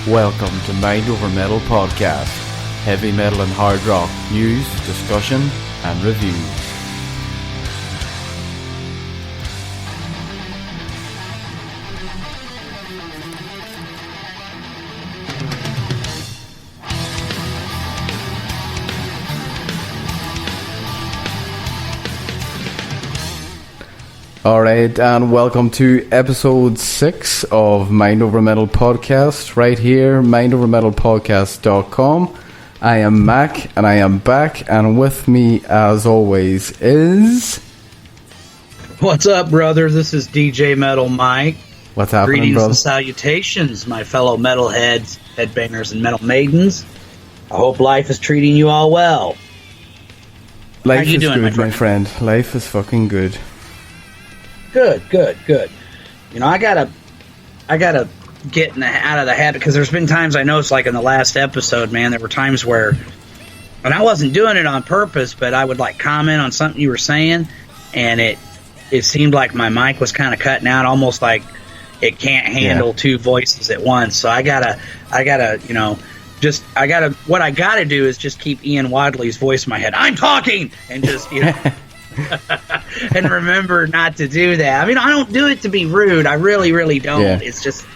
Welcome to Mind Over Metal Podcast. Heavy metal and hard rock news, discussion and reviews. Alright, and welcome to episode 6 of Mind Over Metal Podcast, right here, mindovermetalpodcast.com. I am Mac, and I am back, and with me, as always, is... What's up, brother? This is DJ Metal Mike. What's happening, Greetings brother? and salutations, my fellow metalheads, headbangers, and metal maidens. I hope life is treating you all well. Life How you is doing, good, my friend? Life is fucking good. Good. You know, I gotta get out of the habit, because there's been times I noticed, like in the last episode, man, there were times where, and I wasn't doing it on purpose, but I would like comment on something you were saying, and it seemed like my mic was kind of cutting out, almost like it can't handle two voices at once. So what I gotta do is just keep Ian Wadley's voice in my head. I'm talking, and just and remember not to do that. I mean, I don't do it to be rude. I really don't. Yeah. It's just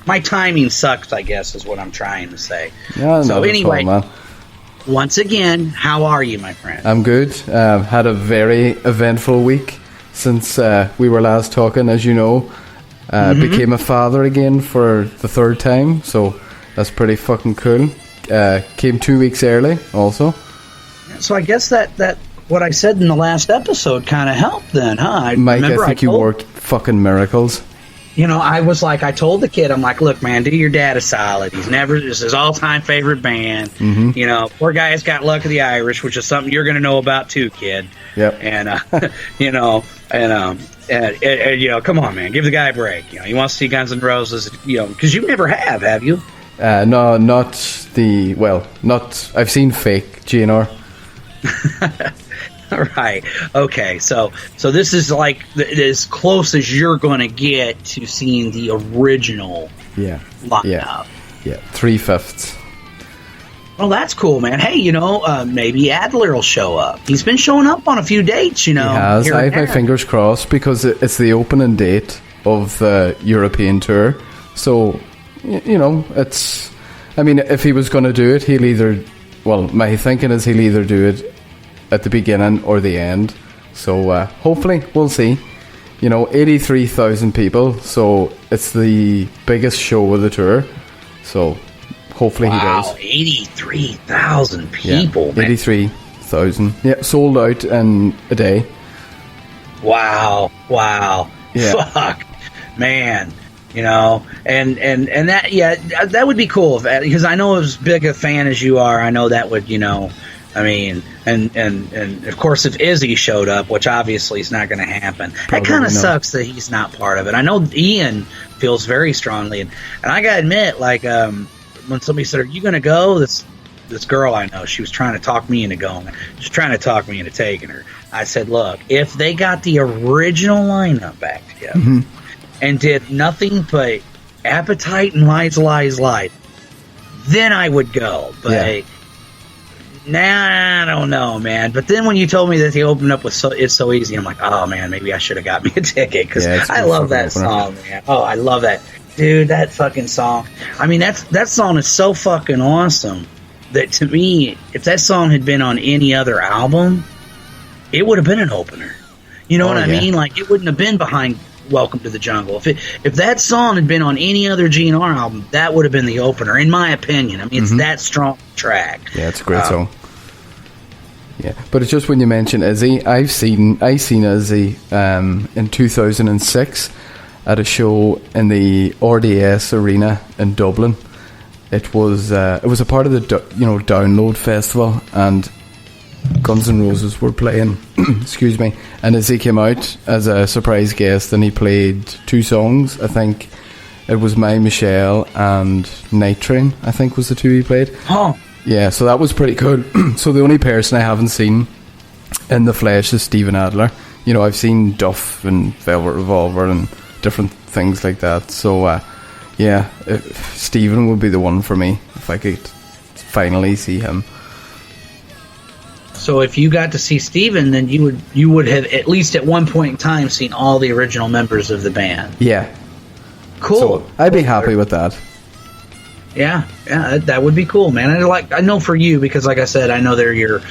my timing sucks, I guess, is what I'm trying to say. No, so anyway, man. Once again, how are you, my friend? I'm good. Had a very eventful week since we were last talking, as you know. Became a father again for the third time, so that's pretty fucking cool. Came 2 weeks early, also. So I guess that what I said in the last episode kind of helped then, huh? Mike, I think you worked fucking miracles. You know, I told the kid, I'm like, look, man, do your dad a solid. This is his all-time favorite band. Mm-hmm. You know, poor guy's got Luck of the Irish, which is something you're going to know about too, kid. Yep. And, come on, man, give the guy a break. You know, he wants to see Guns N' Roses, because you never have you? No, not I've seen fake GNR. Right. Okay. So this is like as close as you're going to get to seeing the original lineup. Yeah. 3/5. Well, that's cool, man. Hey, maybe Adler will show up. He's been showing up on a few dates, He has. I have my fingers crossed because it's the opening date of the European tour. So, it's... I mean, if he was going to do it, my thinking is he'll either do it at the beginning or the end. So hopefully we'll see. 83,000 people, so it's the biggest show of the tour. So hopefully he does. Wow, 83,000 people, man. 83,000. Yeah, sold out in a day. Wow. Yeah. Fuck, man. And that would be cool because I know as big a fan as you are, I know that would, I mean, and of course, if Izzy showed up, which obviously is not going to happen, that kind of sucks that he's not part of it. I know Ian feels very strongly, and I got to admit, like, when somebody said, "Are you going to go?" This girl I know, she was trying to talk me into going. She was trying to talk me into taking her. I said, "Look, if they got the original lineup back together and did nothing but Appetite and Lies, then I would go." But nah, I don't know, man. But then when you told me that they opened up with It's So Easy, I'm like, oh, man, maybe I should have got me a ticket because I love that song, man. Oh, I love that. Dude, that fucking song. I mean, that song is so fucking awesome that to me, if that song had been on any other album, it would have been an opener. You know what I mean? Like, it wouldn't have been behind Welcome to the Jungle. If that song had been on any other GNR album, that would have been the opener, in my opinion. I mean, it's that strong track. Yeah, it's a great song. Yeah, but it's just when you mention Izzy, I seen Izzy in 2006 at a show in the RDS Arena in Dublin. It was a part of the Download Festival, and Guns N' Roses were playing, excuse me, and Izzy came out as a surprise guest, and he played 2 songs. I think it was My Michelle and Night Train, I think was the 2 he played. Oh. Yeah, so that was pretty cool. So the only person I haven't seen in the flesh is Steven Adler. I've seen Duff and Velvet Revolver and different things like that. So Yeah, Stephen would be the one for me if I could finally see him. So if you got to see Steven, then you would have at least at one point in time seen all the original members of the band. Yeah. Cool. So I'd be happy with that. Yeah, that would be cool, man. I know for you, because like I said, I know they're your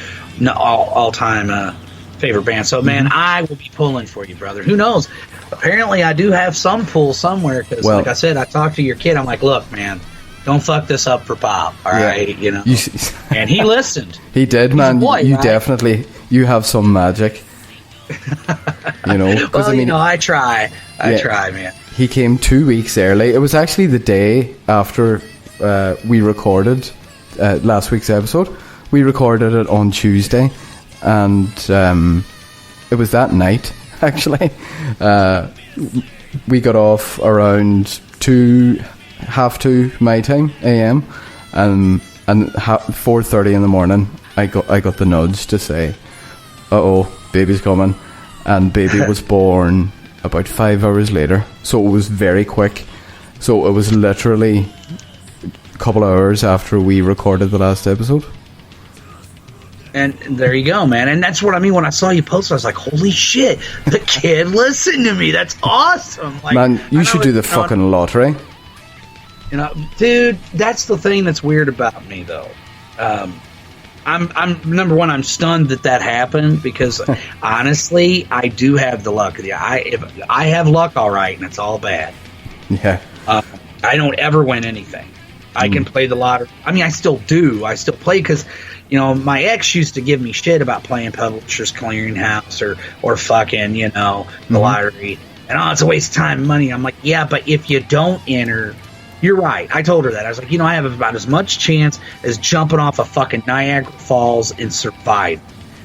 all-time favorite band. So, man, I will be pulling for you, brother. Who knows? Apparently, I do have some pull somewhere, because, like I said, I talked to your kid. I'm like, look, man, don't fuck this up for Pop, all right? You know? And he listened. He did, man. Boy, you right? Definitely, you have some magic. You know? Well, I mean, I try. I try, man. He came 2 weeks early. It was actually the day after we recorded last week's episode. We recorded it on Tuesday, and it was that night, actually. We got off around 2:30 my time, AM, and 4:30 in the morning, I got the nudge to say, uh-oh, baby's coming. And baby was born about 5 hours later, so it was very quick. So it was literally a couple of hours after we recorded the last episode. And there you go, man. And that's what I mean. When I saw you post, I was like, holy shit, the kid listened to me. That's awesome. Like, man, you should do the fucking lottery. You know, dude, that's the thing that's weird about me, though. I'm number one, I'm stunned that happened, because honestly, I do have the luck. I have luck, all right, and it's all bad. Yeah. I don't ever win anything. I can play the lottery. I mean, I still do. I still play because, you know, my ex used to give me shit about playing Publishers Clearinghouse or fucking, you know, the lottery. And, it's a waste of time and money. I'm like, yeah, but if you don't enter, you're right. I told her that. I was like, you know, I have about as much chance as jumping off a fucking Niagara Falls and survive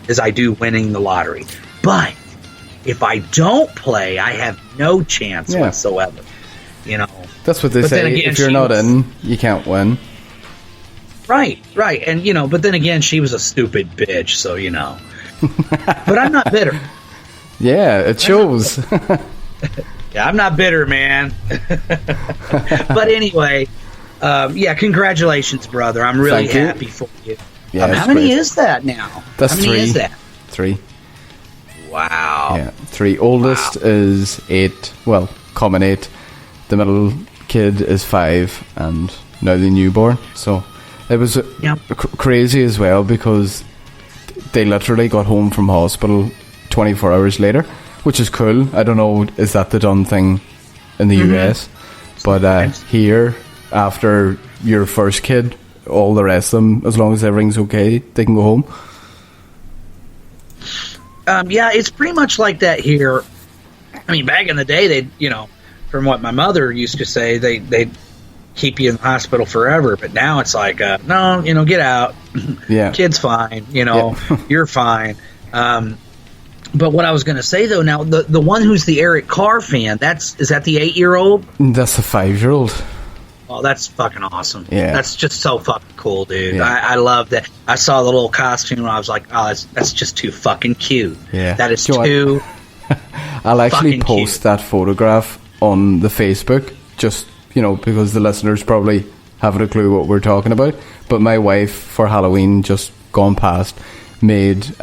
as I do winning the lottery. But if I don't play, I have no chance whatsoever. You know, that's what they say. Again, if you're not in, you can't win. Right. And, you know, but then again, she was a stupid bitch, so, you know. But I'm not bitter. Yeah, it shows. Yeah, I'm not bitter, man. But anyway, congratulations, brother. I'm really happy for you. Yeah, how many is that now? That's how many 3. Is that? 3. Wow. Yeah, 3. Oldest is 8. Well, common 8. The middle kid is 5, and now the newborn. So it was crazy as well, because they literally got home from hospital 24 hours later, which is cool. I don't know, is that the done thing in the US? But here, after your first kid, all the rest of them, as long as everything's okay, they can go home. Yeah, it's pretty much like that here. I mean, back in the day, they, you know, from what my mother used to say, they'd keep you in the hospital forever. But now it's like, no, you know, get out. Yeah. Kid's fine. You know, you're fine. But what I was going to say, though, now, the one who's the Eric Carr fan, is that the 8-year-old? That's the 5-year-old. Oh, that's fucking awesome. Yeah. That's just so fucking cool, dude. Yeah. I love that. I saw the little costume and I was like, oh, that's just too fucking cute. Yeah. That is too I'll actually post cute. that photograph on the Facebook, just, you know, because the listeners probably haven't a clue what we're talking about. But my wife, for Halloween, just gone past, made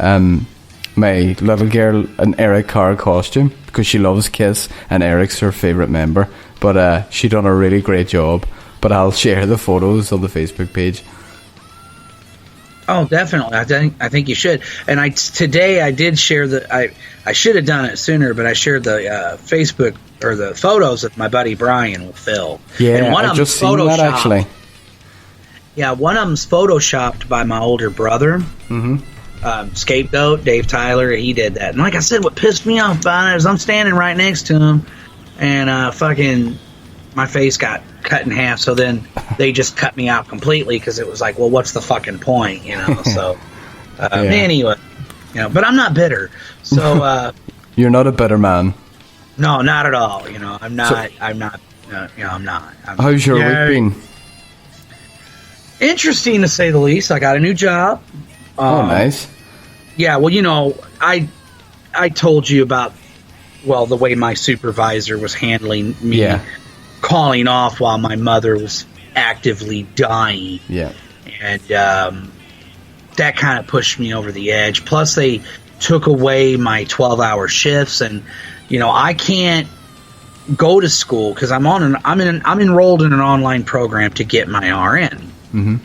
my little girl an Eric Carr costume, because she loves Kiss and Eric's her favourite member. But she done a really great job. But I'll share the photos on the Facebook page. Oh, definitely. I think you should. And today I did share I should have done it sooner, but I shared the Facebook or the photos of my buddy Brian with Phil. Yeah, and one I of just them's seen that actually. Yeah, one of them's photoshopped by my older brother. Scapegoat, Dave Tyler. He did that. And like I said, what pissed me off about it is I'm standing right next to him, and fucking my face got cut in half. So then they just cut me out completely, because it was like, well, what's the fucking point, you know? So anyway, you know, but I'm not bitter. So you're not a bitter man. No, not at all. You know, I'm not. So, I'm not. You know, I'm not. How's your week been? Interesting, to say the least. I got a new job. Oh, nice. Yeah, well, you know, I told you about, well, the way my supervisor was handling me calling off while my mother was actively dying. Yeah. And that kind of pushed me over the edge. Plus, they took away my 12-hour shifts, and I can't go to school because I'm enrolled in an online program to get my RN. Mm-hmm.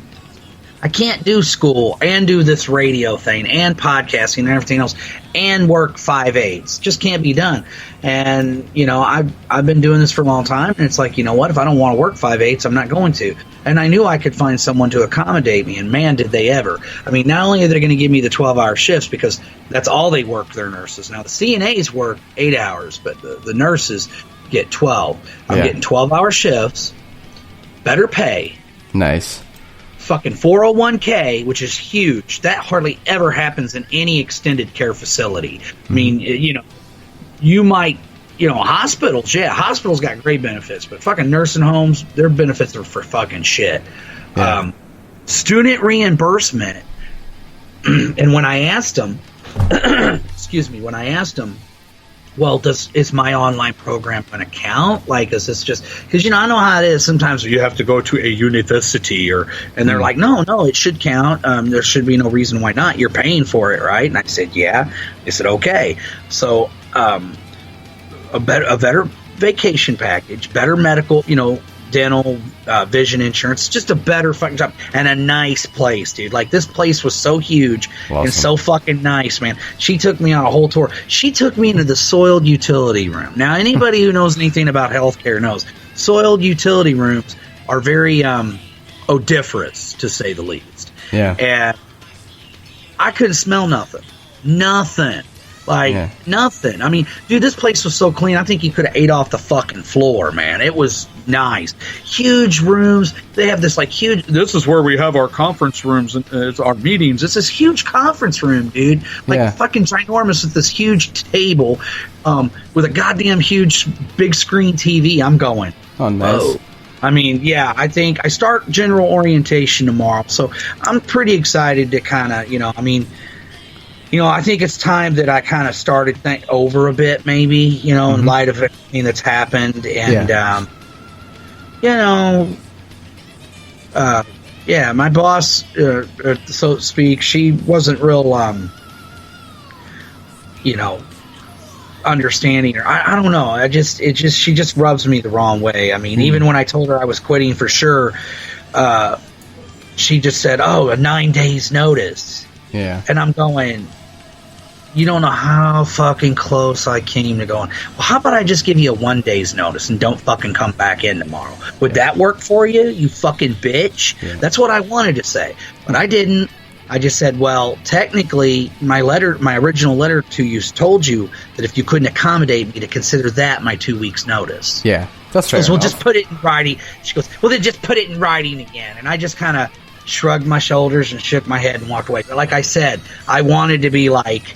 I can't do school and do this radio thing and podcasting and everything else and work 5/8. Just can't be done. And I've been doing this for a long time, and it's like, what? If I don't want to work 5/8, I'm not going to. And I knew I could find someone to accommodate me, and man, did they ever. I mean, not only are they going to give me the 12-hour shifts because that's all they work, their nurses. Now the CNAs work 8 hours, but the nurses get 12. I'm getting 12-hour shifts, better pay. Nice. Fucking 401k, which is huge. That hardly ever happens in any extended care facility. I mean, you might, hospitals, hospitals got great benefits, but fucking nursing homes, their benefits are for fucking shit. Yeah. Student reimbursement, and when I asked them, well, is my online program going to count? Like, is this just because I know how it is. Sometimes you have to go to a university, and they're like, no, it should count. There should be no reason why not. You're paying for it, right? And I said, yeah. They said, okay. So, a better vacation package, better medical, dental, vision insurance, just a better fucking job, and a nice place, dude. Like, this place was so huge and so fucking nice, man. She took me on a whole tour. She took me into the soiled utility room. Now, anybody who knows anything about healthcare knows soiled utility rooms are very odoriferous, to say the least. Yeah. And I couldn't smell nothing. Nothing. I mean, dude, this place was so clean. I think you could have ate off the fucking floor, man. It was nice. Huge rooms. They have this huge. This is where we have our conference rooms and it's our meetings. It's this huge conference room, dude. Fucking ginormous with this huge table, with a goddamn huge big screen TV. I'm going. Oh, nice. Whoa. I mean, yeah, I think I start general orientation tomorrow, so I'm pretty excited to kind of, I think it's time that I kind of started think over a bit, maybe, in light of everything that's happened. And, my boss, so to speak, she wasn't real, understanding, or I don't know. She just rubs me the wrong way. I mean, even when I told her I was quitting for sure, she just said, a 9 days notice. Yeah. And I'm going, you don't know how fucking close I came to going, well, how about I just give you a 1 day's notice and don't fucking come back in tomorrow? Would that work for you, you fucking bitch? Yeah. That's what I wanted to say. But I didn't. I just said, well, technically, my original letter to you told you that if you couldn't accommodate me, to consider that my 2 weeks notice. Yeah, that's fair. We'll just put it in writing. She goes, well, then just put it in writing again. And I just kind of shrugged my shoulders and shook my head and walked away. But like I said, I wanted to be like,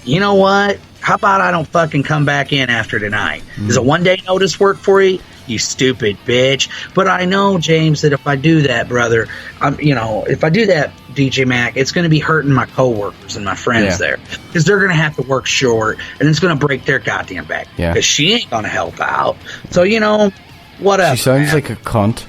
you know what? How about I don't fucking come back in after tonight? Does a 1 day notice work for you? You stupid bitch. But I know, James, that if I do that, brother, if I do that, DJ Mack, it's going to be hurting my coworkers and my friends there. Because they're going to have to work short, and it's going to break their goddamn back. Yeah. Because she ain't going to help out. So, whatever. She sounds like a cunt.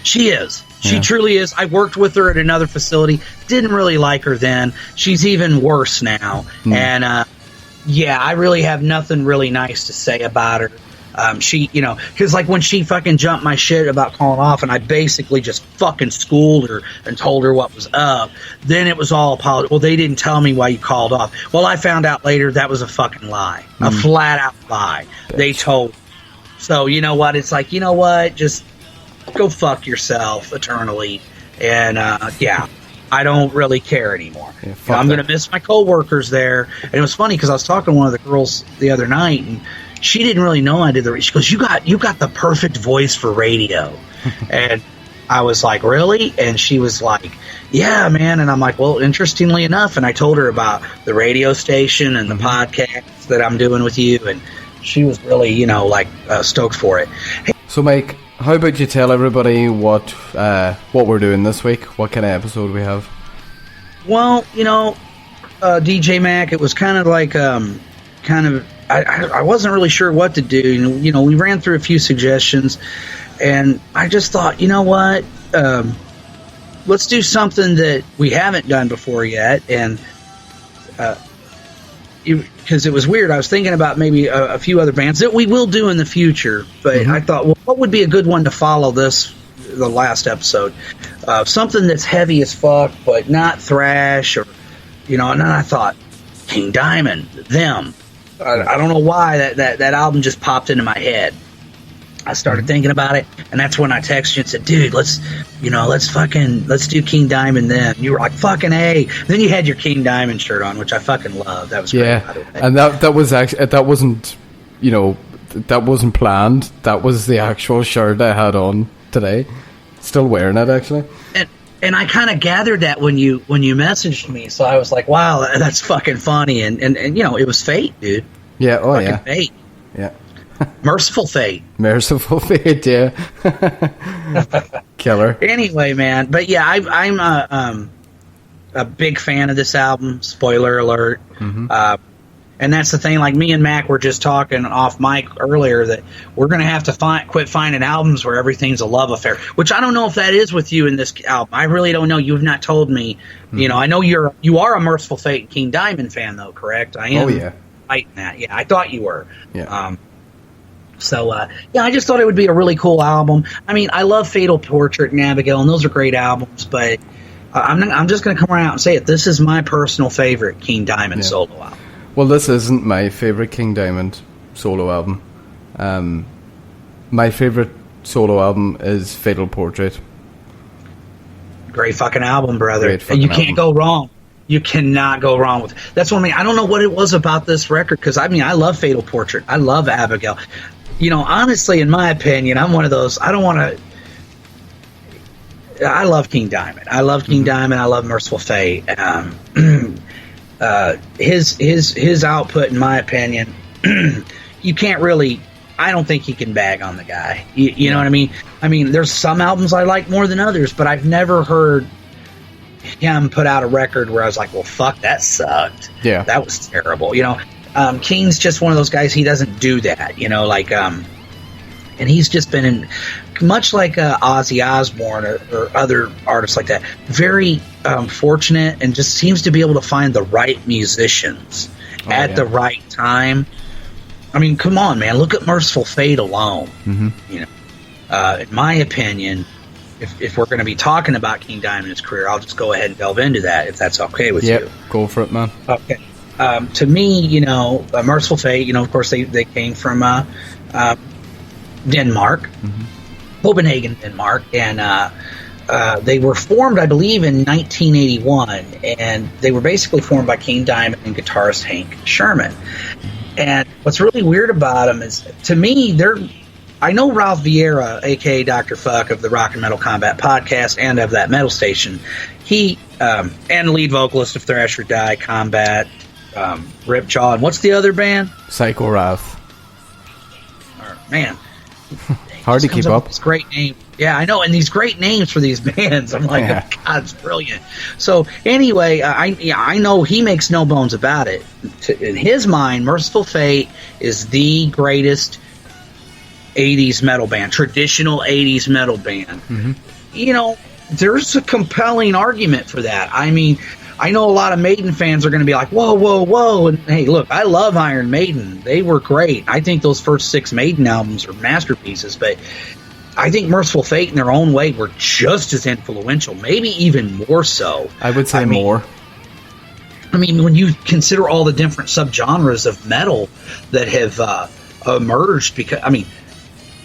She is. She truly is. I worked with her at another facility. Didn't really like her then. She's even worse now. And, I really have nothing really nice to say about her. She, because when she fucking jumped my shit about calling off, and I basically just fucking schooled her and told her what was up, then it was all apology. Well, they didn't tell me why you called off. Well, I found out later that was a fucking lie. A flat out lie. Bitch. They told me. So, you know what? It's like, you know what? Just go fuck yourself eternally. And, I don't really care anymore. Yeah, I'm going to miss my coworkers there. And it was funny because I was talking to one of the girls the other night, and she didn't really know I did the. She goes, "You got the perfect voice for radio," and I was like, "Really?" And she was like, "Yeah, man." And I'm like, "Well, interestingly enough," and I told her about the radio station and the podcast that I'm doing with you, and she was really, stoked for it. Hey, so, Mike, how about you tell everybody what we're doing this week? What kind of episode we have? Well, DJ Mack, it was kind of like I wasn't really sure what to do. You know, we ran through a few suggestions, and I just thought, you know what, let's do something that we haven't done before yet, and because it was weird. I was thinking about maybe a few other bands that we will do in the future, but I thought, well, what would be a good one to follow the last episode? Something that's heavy as fuck, but not thrash, or, you know. And then I thought, King Diamond, them. I don't know why that album just popped into my head. I started thinking about it, and that's when I texted you and said, dude, let's do King Diamond then. You were like, fucking A. Then you had your King Diamond shirt on, which I fucking love. That was great, by the way. And that was actually, that wasn't, you know, that wasn't planned. That was the actual shirt I had on today. Still wearing it, actually. And I kind of gathered that when you messaged me, so I was like, wow, that's fucking funny. And you know, it was fate, dude. Yeah, fucking fate. Yeah. Merciful fate. Merciful fate, yeah. Killer. Anyway, man, but yeah, I'm a big fan of this album. Spoiler alert. And that's the thing. Like, me and Mac were just talking off mic earlier that we're going to have to quit finding albums where everything's a love affair. Which I don't know if that is with you in this album. I really don't know. You have not told me. You know, I know you are a Merciful Fate and King Diamond fan, though. Correct? I am. Oh yeah. Fighting that. Yeah, I thought you were. Yeah. I just thought it would be a really cool album. I mean, I love Fatal Portrait and Abigail, and those are great albums, but I'm just going to come around and say it. This is my personal favorite King Diamond solo album. Well, this isn't my favorite King Diamond solo album. My favorite solo album is Fatal Portrait. Great fucking album, brother. And you can't go wrong. You cannot go wrong with it. That's what I mean. I don't know what it was about this record, because I mean, I love Fatal Portrait. I love Abigail. You know, honestly, in my opinion, I'm one of those. I love King Diamond. I love King Diamond. I love Merciful Fate. His output, in my opinion, you can't really. I don't think you can bag on the guy. You know what I mean? I mean, there's some albums I like more than others, but I've never heard him put out a record where I was like, well, fuck, that sucked. Yeah, that was terrible. You know, King's just one of those guys. He doesn't do that. You know, like, and he's just been in, much like Ozzy Osbourne or other artists like that, very fortunate, and just seems to be able to find the right musicians at the right time. I mean, come on, man, look at Merciful Fate alone. You know, in my opinion, if we're going to be talking about King Diamond's career, I'll just go ahead and delve into that, if that's okay with you. Go for it, man. Okay. To me, you know, Merciful Fate, you know, of course, they came from Denmark, Copenhagen, Denmark, and they were formed, I believe, in 1981, and they were basically formed by King Diamond and guitarist Hank Sherman. And what's really weird about them is, to me, I know Ralph Vieira, a.k.a. Dr. Fuck of the Rock and Metal Combat podcast and of that metal station, he, and lead vocalist of Thrash or Die, Combat, Ripjaw, and what's the other band? Psycho Wrath. Man. Hard to keep up. It's great name. Yeah, I know, and these great names for these bands. I'm like, oh, God, it's brilliant. So anyway, I know he makes no bones about it. In his mind, Merciful Fate is the greatest 80s metal band, traditional 80s metal band. You know, there's a compelling argument for that. I mean, I know a lot of Maiden fans are going to be like, whoa, whoa, whoa. And hey, look, I love Iron Maiden. They were great. I think those first 6 Maiden albums are masterpieces, but I think Merciful Fate in their own way were just as influential, maybe even more so. I would say more. I mean, when you consider all the different subgenres of metal that have emerged, because, I mean,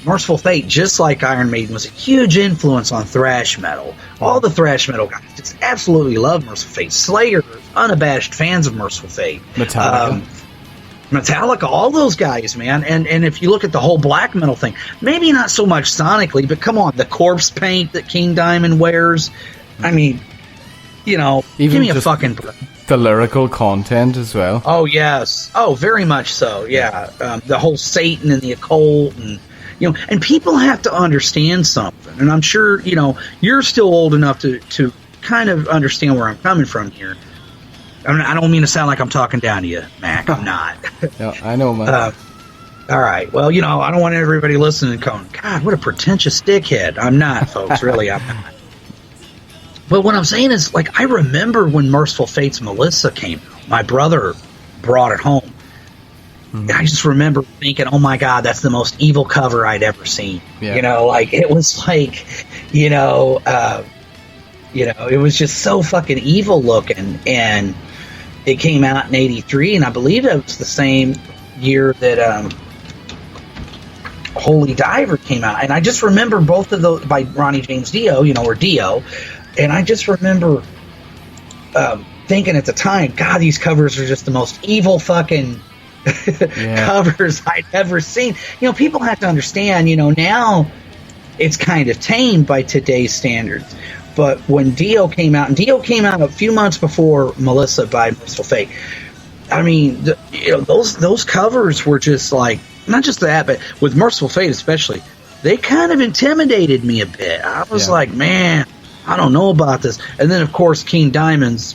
Merciful Fate, just like Iron Maiden, was a huge influence on thrash metal. All the thrash metal guys just absolutely love Merciful Fate. Slayer, unabashed fans of Merciful Fate. Metallica, all those guys, man. And if you look at the whole black metal thing, maybe not so much sonically, but come on, the corpse paint that King Diamond wears. I mean, you know, even give me a fucking... The lyrical content as well. Oh, yes. Oh, very much so, yeah. The whole Satan and the occult, and you know, and people have to understand something. And I'm sure, you know, you're still old enough to kind of understand where I'm coming from here. I don't mean to sound like I'm talking down to you, Mac. I'm not. Yeah, I know, man. All right. Well, I don't want everybody listening going, God, what a pretentious dickhead. I'm not, folks. Really, I'm not. But what I'm saying is, like, I remember when Merciful Fate's Melissa came out. My brother brought it home. Mm-hmm. I just remember thinking, oh, my God, that's the most evil cover I'd ever seen. Yeah. Like, it was like, it was just so fucking evil looking. And it came out in 83, and I believe it was the same year that Holy Diver came out. And I just remember both of those by Ronnie James Dio, or Dio. And I just remember thinking at the time, God, these covers are just the most evil fucking covers I'd ever seen. People have to understand, now it's kind of tame by today's standards. But when Dio came out, and Dio came out a few months before Melissa by Merciful Fate, I mean, those covers were just like, not just that, but with Merciful Fate especially, they kind of intimidated me a bit. I was like, man, I don't know about this. And then, of course, King Diamond's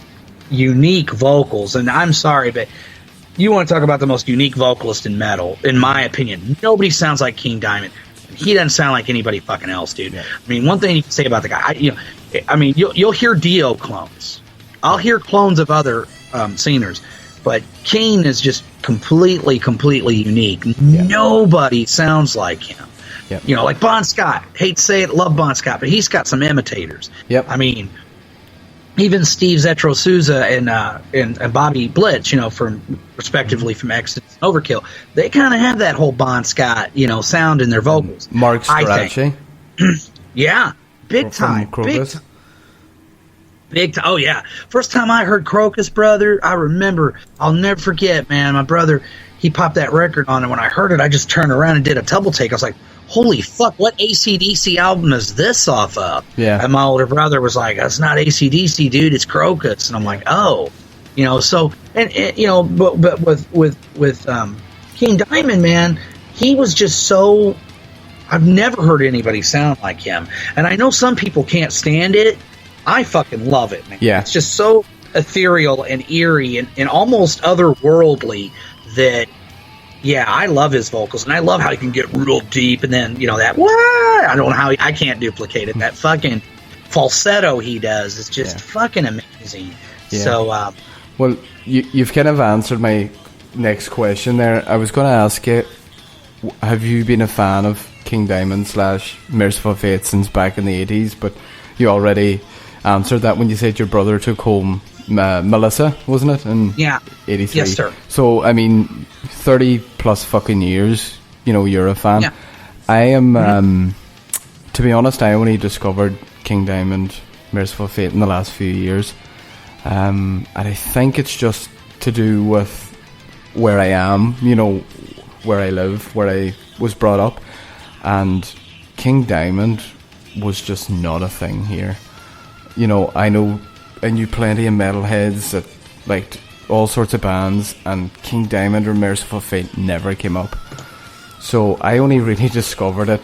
unique vocals. And I'm sorry, but you want to talk about the most unique vocalist in metal, in my opinion. Nobody sounds like King Diamond. He doesn't sound like anybody fucking else, dude. Yeah. I mean, one thing you can say about the guy, you'll hear Dio clones. I'll hear clones of other singers. But King is just completely unique. Yeah. Nobody sounds like him. Yep. Like Bon Scott. Hate to say it, love Bon Scott, but he's got some imitators. Yep. I mean, even Steve Zetro Souza and Bobby Blitz, from respectively from Exodus and Overkill, they kind of have that whole Bon Scott, sound in their vocals. Mark Strachey. Yeah, big time. Big time. Oh yeah. First time I heard Crocus, brother, I remember. I'll never forget, man. My brother, he popped that record on, and when I heard it, I just turned around and did a double take. I was like, holy fuck, what AC/DC album is this off of? Yeah. And my older brother was like, that's not AC/DC, dude, it's Crocus. And I'm like, oh. So, but with King Diamond, man, he was just so, I've never heard anybody sound like him. And I know some people can't stand it. I fucking love it, man. Yeah. It's just so ethereal and eerie and almost otherworldly that, yeah, I love his vocals, and I love how he can get real deep, and then, that, what? I don't know how I can't duplicate it. That fucking falsetto he does is just fucking amazing. Yeah. So, well, you've kind of answered my next question there. I was going to ask you, have you been a fan of King Diamond / Merciful Fate since back in the 80s? But you already answered that when you said your brother took home Melissa, wasn't it? In 83. Yes, sir. So, I mean, 30 plus fucking years, you're a fan. Yeah. I am, to be honest, I only discovered King Diamond, Merciful Fate in the last few years. And I think it's just to do with where I am, where I live, where I was brought up. And King Diamond was just not a thing here. I knew plenty of metalheads that liked all sorts of bands, and King Diamond or Merciful Fate never came up. So I only really discovered it,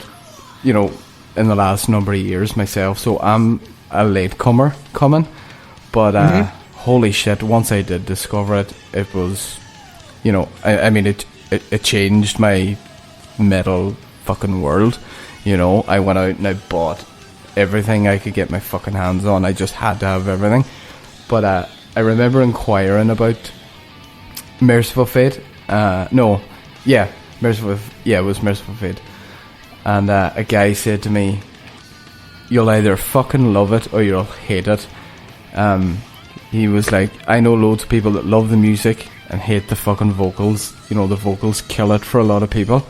in the last number of years myself. So I'm a latecomer coming, but holy shit, once I did discover it, it was, it changed my metal fucking world. I went out and I bought everything I could get my fucking hands on. I just had to have everything. But I remember inquiring about Merciful Fate. It was Merciful Fate. And a guy said to me, you'll either fucking love it or you'll hate it. He was like, I know loads of people that love the music and hate the fucking vocals. The vocals kill it for a lot of people.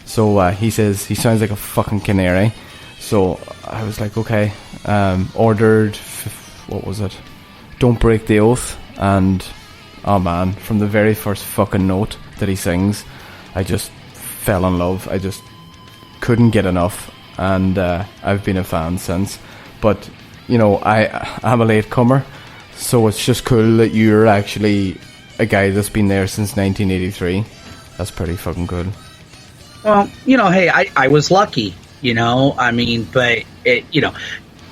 So he says he sounds like a fucking canary. So I was like, okay. Ordered, what was it? Don't Break the Oath. And, oh man, from the very first fucking note that he sings, I just fell in love. I just couldn't get enough. And I've been a fan since. But, I'm a latecomer. So it's just cool that you're actually a guy that's been there since 1983. That's pretty fucking good. Well, hey, I was lucky, but it,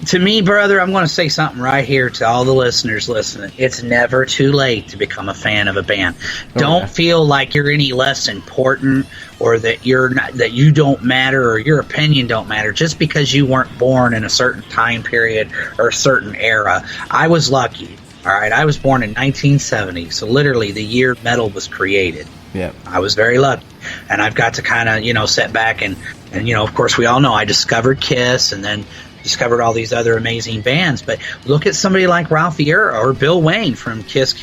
to me, brother, I'm going to say something right here to all the listeners listening. It's never too late to become a fan of a band. Don't feel like you're any less important, or that you're not, that you don't matter, or your opinion don't matter just because you weren't born in a certain time period or a certain era. I was lucky. All right, I was born in 1970, so literally the year metal was created. Yeah, I was very lucky, and I've got to kind of sit back and of course we all know I discovered Kiss, and then discovered all these other amazing bands. But look at somebody like Ralph Vieira or Bill Wayne from Kiss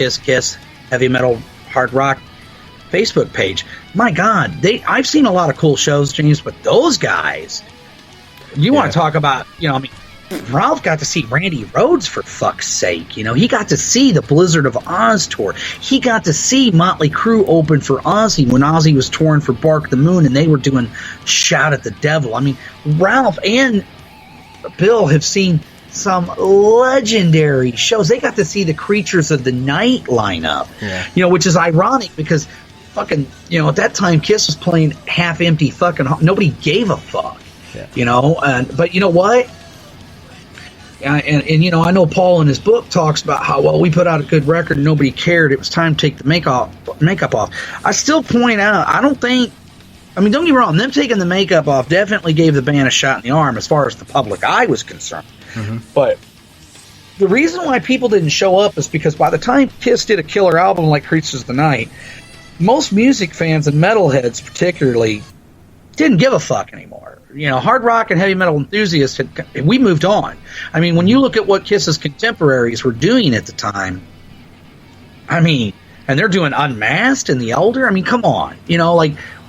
Heavy Metal Hard Rock Facebook page. My God, I've seen a lot of cool shows, James, but those guys, you want to talk about, Ralph got to see Randy Rhoads, for fuck's sake. He got to see the Blizzard of Oz tour. He got to see Motley Crue open for Ozzy when Ozzy was touring for Bark the Moon and they were doing Shout at the Devil. I mean, Ralph and Bill have seen some legendary shows. They got to see the Creatures of the Night lineup, which is ironic because fucking, at that time Kiss was playing half-empty fucking, nobody gave a fuck, but you know what? And I know Paul in his book talks about how, well, we put out a good record and nobody cared. It was time to take the makeup off. I still point out, don't get me wrong, them taking the makeup off definitely gave the band a shot in the arm as far as the public eye was concerned. Mm-hmm. But the reason why people didn't show up is because by the time Kiss did a killer album like Creatures of the Night, most music fans and metalheads particularly didn't give a fuck anymore. Hard rock and heavy metal enthusiasts, we moved on. I mean, when you look at what Kiss's contemporaries were doing at the time, and they're doing Unmasked and The Elder, come on.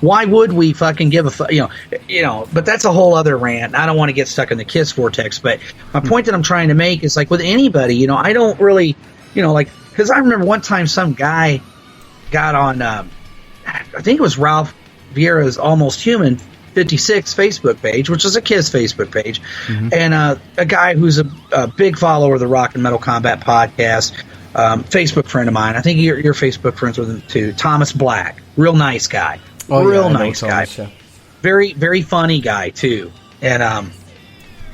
Why would we fucking give a fuck? But that's a whole other rant. I don't want to get stuck in the Kiss vortex, but my point that I'm trying to make is, like, with anybody, I don't really, because I remember one time some guy got on, I think it was Ralph Vieira's Almost Human 56 Facebook page, which is a Kiss Facebook page, and a guy who's a big follower of the Rock and Metal Combat podcast, Facebook friend of mine. I think you're Facebook friends with him too. Thomas Black, real nice guy, nice guy, very very funny guy too. And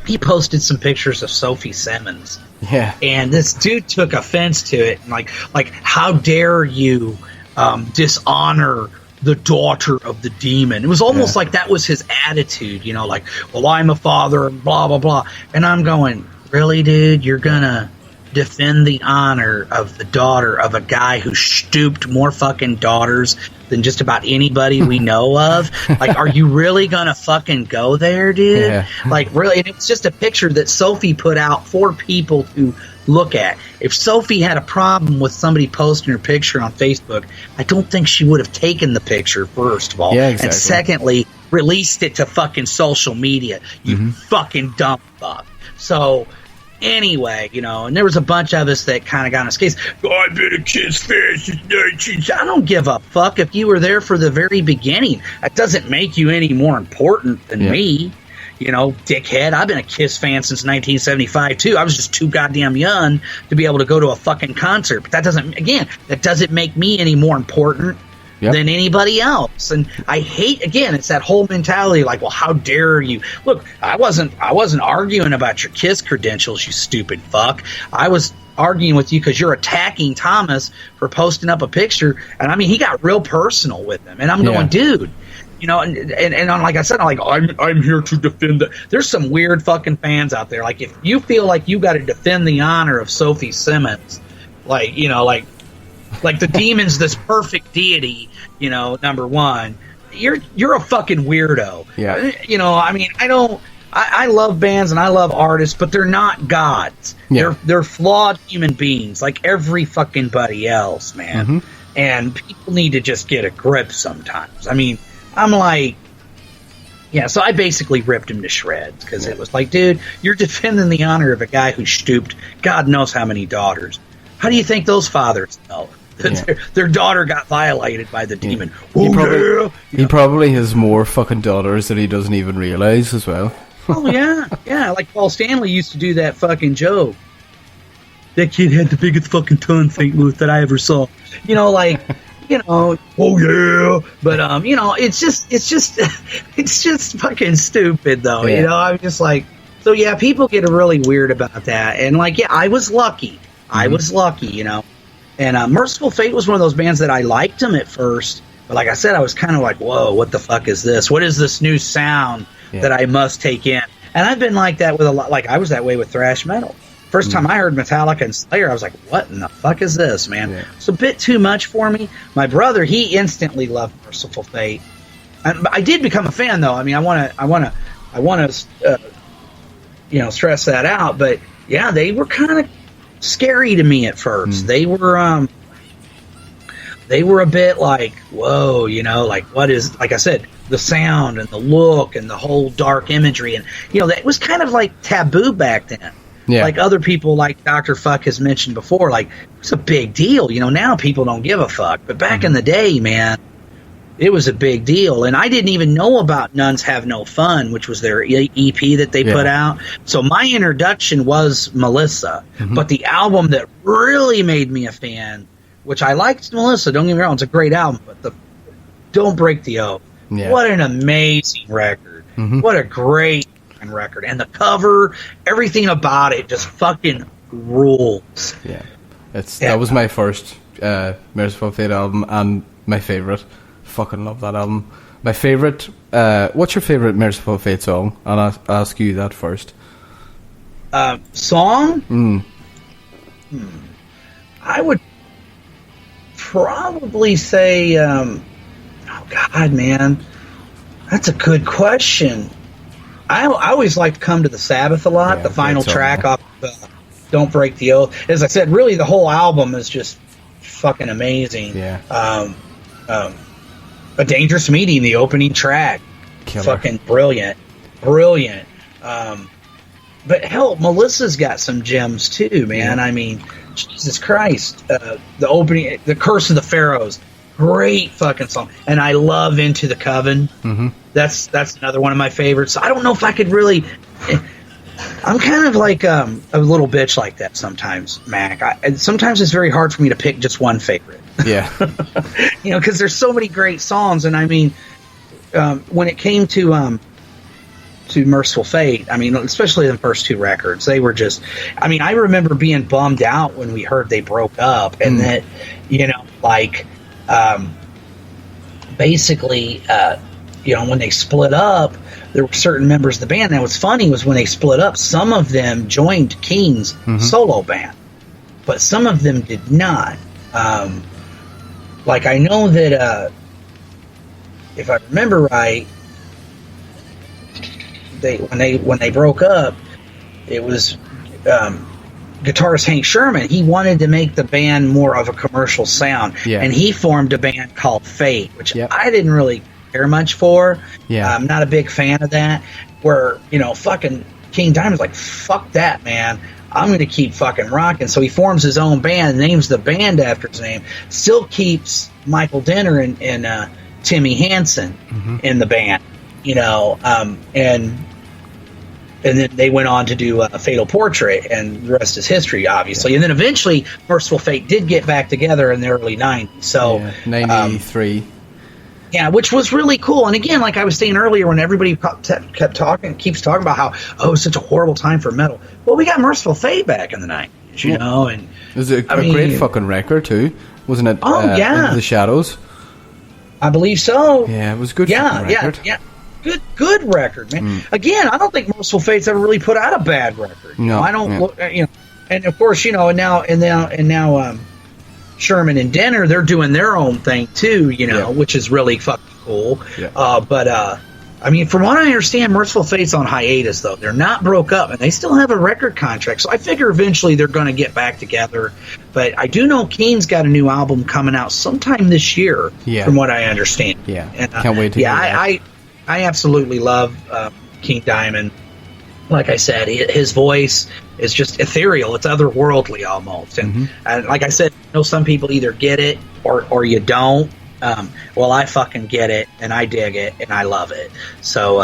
he posted some pictures of Sophie Simmons. Yeah, and this dude took offense to it, and like how dare you dishonor the daughter of the demon. It was almost like that was his attitude, well, I'm a father and blah blah blah. And I'm going, really, dude? You're gonna defend the honor of the daughter of a guy who stooped more fucking daughters than just about anybody we know of? Like, are you really gonna fucking go there, dude? Yeah. Like, really? And it's just a picture that Sophie put out for people to look at. If Sophie had a problem with somebody posting her picture on Facebook, I don't think she would have taken the picture, first of all. Yeah, exactly. And secondly, released it to fucking social media. You fucking dumb fuck. So anyway, and there was a bunch of us that kind of got on his case. I've been a Kiss fan since 19. I don't give a fuck if you were there for the very beginning. That doesn't make you any more important than me. Dickhead. I've been a Kiss fan since 1975 too. I was just too goddamn young to be able to go to a fucking concert. But that doesn't make me any more important than anybody else. And I hate, again, it's that whole mentality like, well, how dare you? Look, I wasn't arguing about your Kiss credentials, you stupid fuck. I was arguing with you because you're attacking Thomas for posting up a picture. And he got real personal with him. And I'm going, dude. And like I said, I'm here to defend there's some weird fucking fans out there. Like, if you feel like you got to defend the honor of Sophie Simmons, like the demon's this perfect deity, number one, you're a fucking weirdo. Yeah. I love bands and I love artists, but they're not gods. Yeah. They're flawed human beings like every fucking buddy else, man. And people need to just get a grip sometimes. I'm like, so I basically ripped him to shreds because it was like, dude, you're defending the honor of a guy who stooped God knows how many daughters. How do you think those fathers know that their daughter got violated by the demon? He probably has more fucking daughters that he doesn't even realize as well. Oh, yeah. Like Paul Stanley used to do that fucking joke. That kid had the biggest fucking tongue, St. Louis, that I ever saw. Oh yeah, but it's just fucking stupid though. I'm just like, So yeah, people get really weird about that, and like, yeah, I was lucky. I was lucky, you know. And Merciful Fate was one of those bands that I liked them at first, but like I said, I was kind of like, whoa, what the fuck is this? What is this new sound that I must take in? And I've been like that with a lot. Like I was that way with thrash metal. First time I heard Metallica and Slayer, I was like, what in the fuck is this, man? Yeah. It's a bit too much for me. My brother, he instantly loved Merciful Fate. I did become a fan, though. I mean, I want to, you know, stress that out. But yeah, they were kind of scary to me at first. They were a bit like, whoa, you know, like what is, like I said, the sound and the look and the whole dark imagery, and you know, that was kind of like taboo back then. Yeah. Like other people, like Dr. Fuck has mentioned before, like it's a big deal. You know, now people don't give a fuck, but back in the day, man, it was a big deal. And I didn't even know about Nuns Have No Fun, which was their EP that they put out. So my introduction was Melissa, but the album that really made me a fan, which I liked Melissa, don't get me wrong, it's a great album, but the Don't Break the Oath. Yeah. What an amazing record. What a great record. And the cover, everything about it just fucking rules. Yeah. That was my first Merciful Fate album and my favourite. Fucking love that album. My favourite, what's your favourite Merciful Fate song? And I'll ask you that first. Song? I would probably say, oh God, man, that's a good question. I always like to Come to the Sabbath a lot. The final track off Don't Break the Oath. As I said, really the whole album is just fucking amazing. Yeah. A Dangerous Meeting, the opening track. Killer. Fucking brilliant. Brilliant. But hell, Melissa's got some gems too, man. I mean, Jesus Christ. The opening, The Curse of the Pharaohs. Great fucking song. And I love Into the Coven. That's another one of my favorites. I don't know if I could really... I'm kind of like a little bitch like that sometimes, Mac. Sometimes it's very hard for me to pick just one favorite. Yeah. You know, because there's so many great songs. And I mean, when it came to Merciful Fate, I mean, especially the first two records, they were just... I mean, I remember being bummed out when we heard they broke up. And that, you know, like... basically, you know, when they split up, there were certain members of the band. Now, what's funny was when they split up, some of them joined Keen's solo band, but some of them did not. Like, I know that, if I remember right, when they broke up, it was guitarist Hank Sherman. He wanted to make the band more of a commercial sound, and he formed a band called Fate, which I didn't really care much for. I'm not a big fan of that. Where, you know, fucking King Diamond's like, fuck that, man. I'm going to keep fucking rocking. So he forms his own band, names the band after his name, still keeps Michael Denner and Timmy Hansen in the band, you know, and then they went on to do a Fatal Portrait, and the rest is history, obviously. And then eventually, Merciful Fate did get back together in the early 90s. So, 93. Yeah, which was really cool. And again, like I was saying earlier, when everybody keeps talking about how, it's such a horrible time for metal. Well, we got Merciful Fate back in the 90s, you know. And it was a great fucking record, too, wasn't it? Oh, yeah. Into the Shadows. I believe so. Yeah, it was a good fucking record. Yeah. Good record, man. Again, I don't think Merciful Fate's ever really put out a bad record. No, I don't look, you know. And of course, you know, and now, Sherman and Denner, they're doing their own thing too, you know, which is really fucking cool. Yeah. But I mean, from what I understand, Merciful Fate's on hiatus though. They're not broke up, and they still have a record contract. So I figure eventually they're going to get back together. But I do know Keen's got a new album coming out sometime this year. Yeah. From what I understand. Yeah. And, can't wait to hear that. I absolutely love King Diamond. Like I said, his voice is just ethereal. It's otherworldly almost. And, and like I said, I know some people either get it or you don't. Well, I fucking get it, and I dig it, and I love it. So,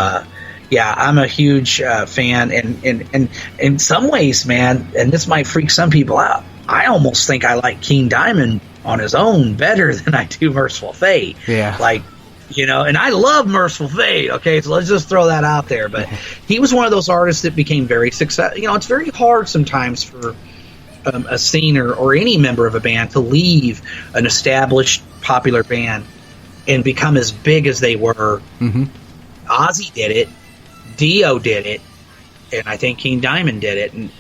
yeah, I'm a huge fan. And in some ways, man, and this might freak some people out, I almost think I like King Diamond on his own better than I do Merciful Fate. Yeah. Like, And I love Merciful Fate. Okay, so let's just throw that out there. But he was one of those artists that became very successful. It's very hard sometimes for a scene or any member of a band to leave an established popular band and become as big as they were. Mm-hmm. Ozzy did it, Dio did it, and I think King Diamond did it. And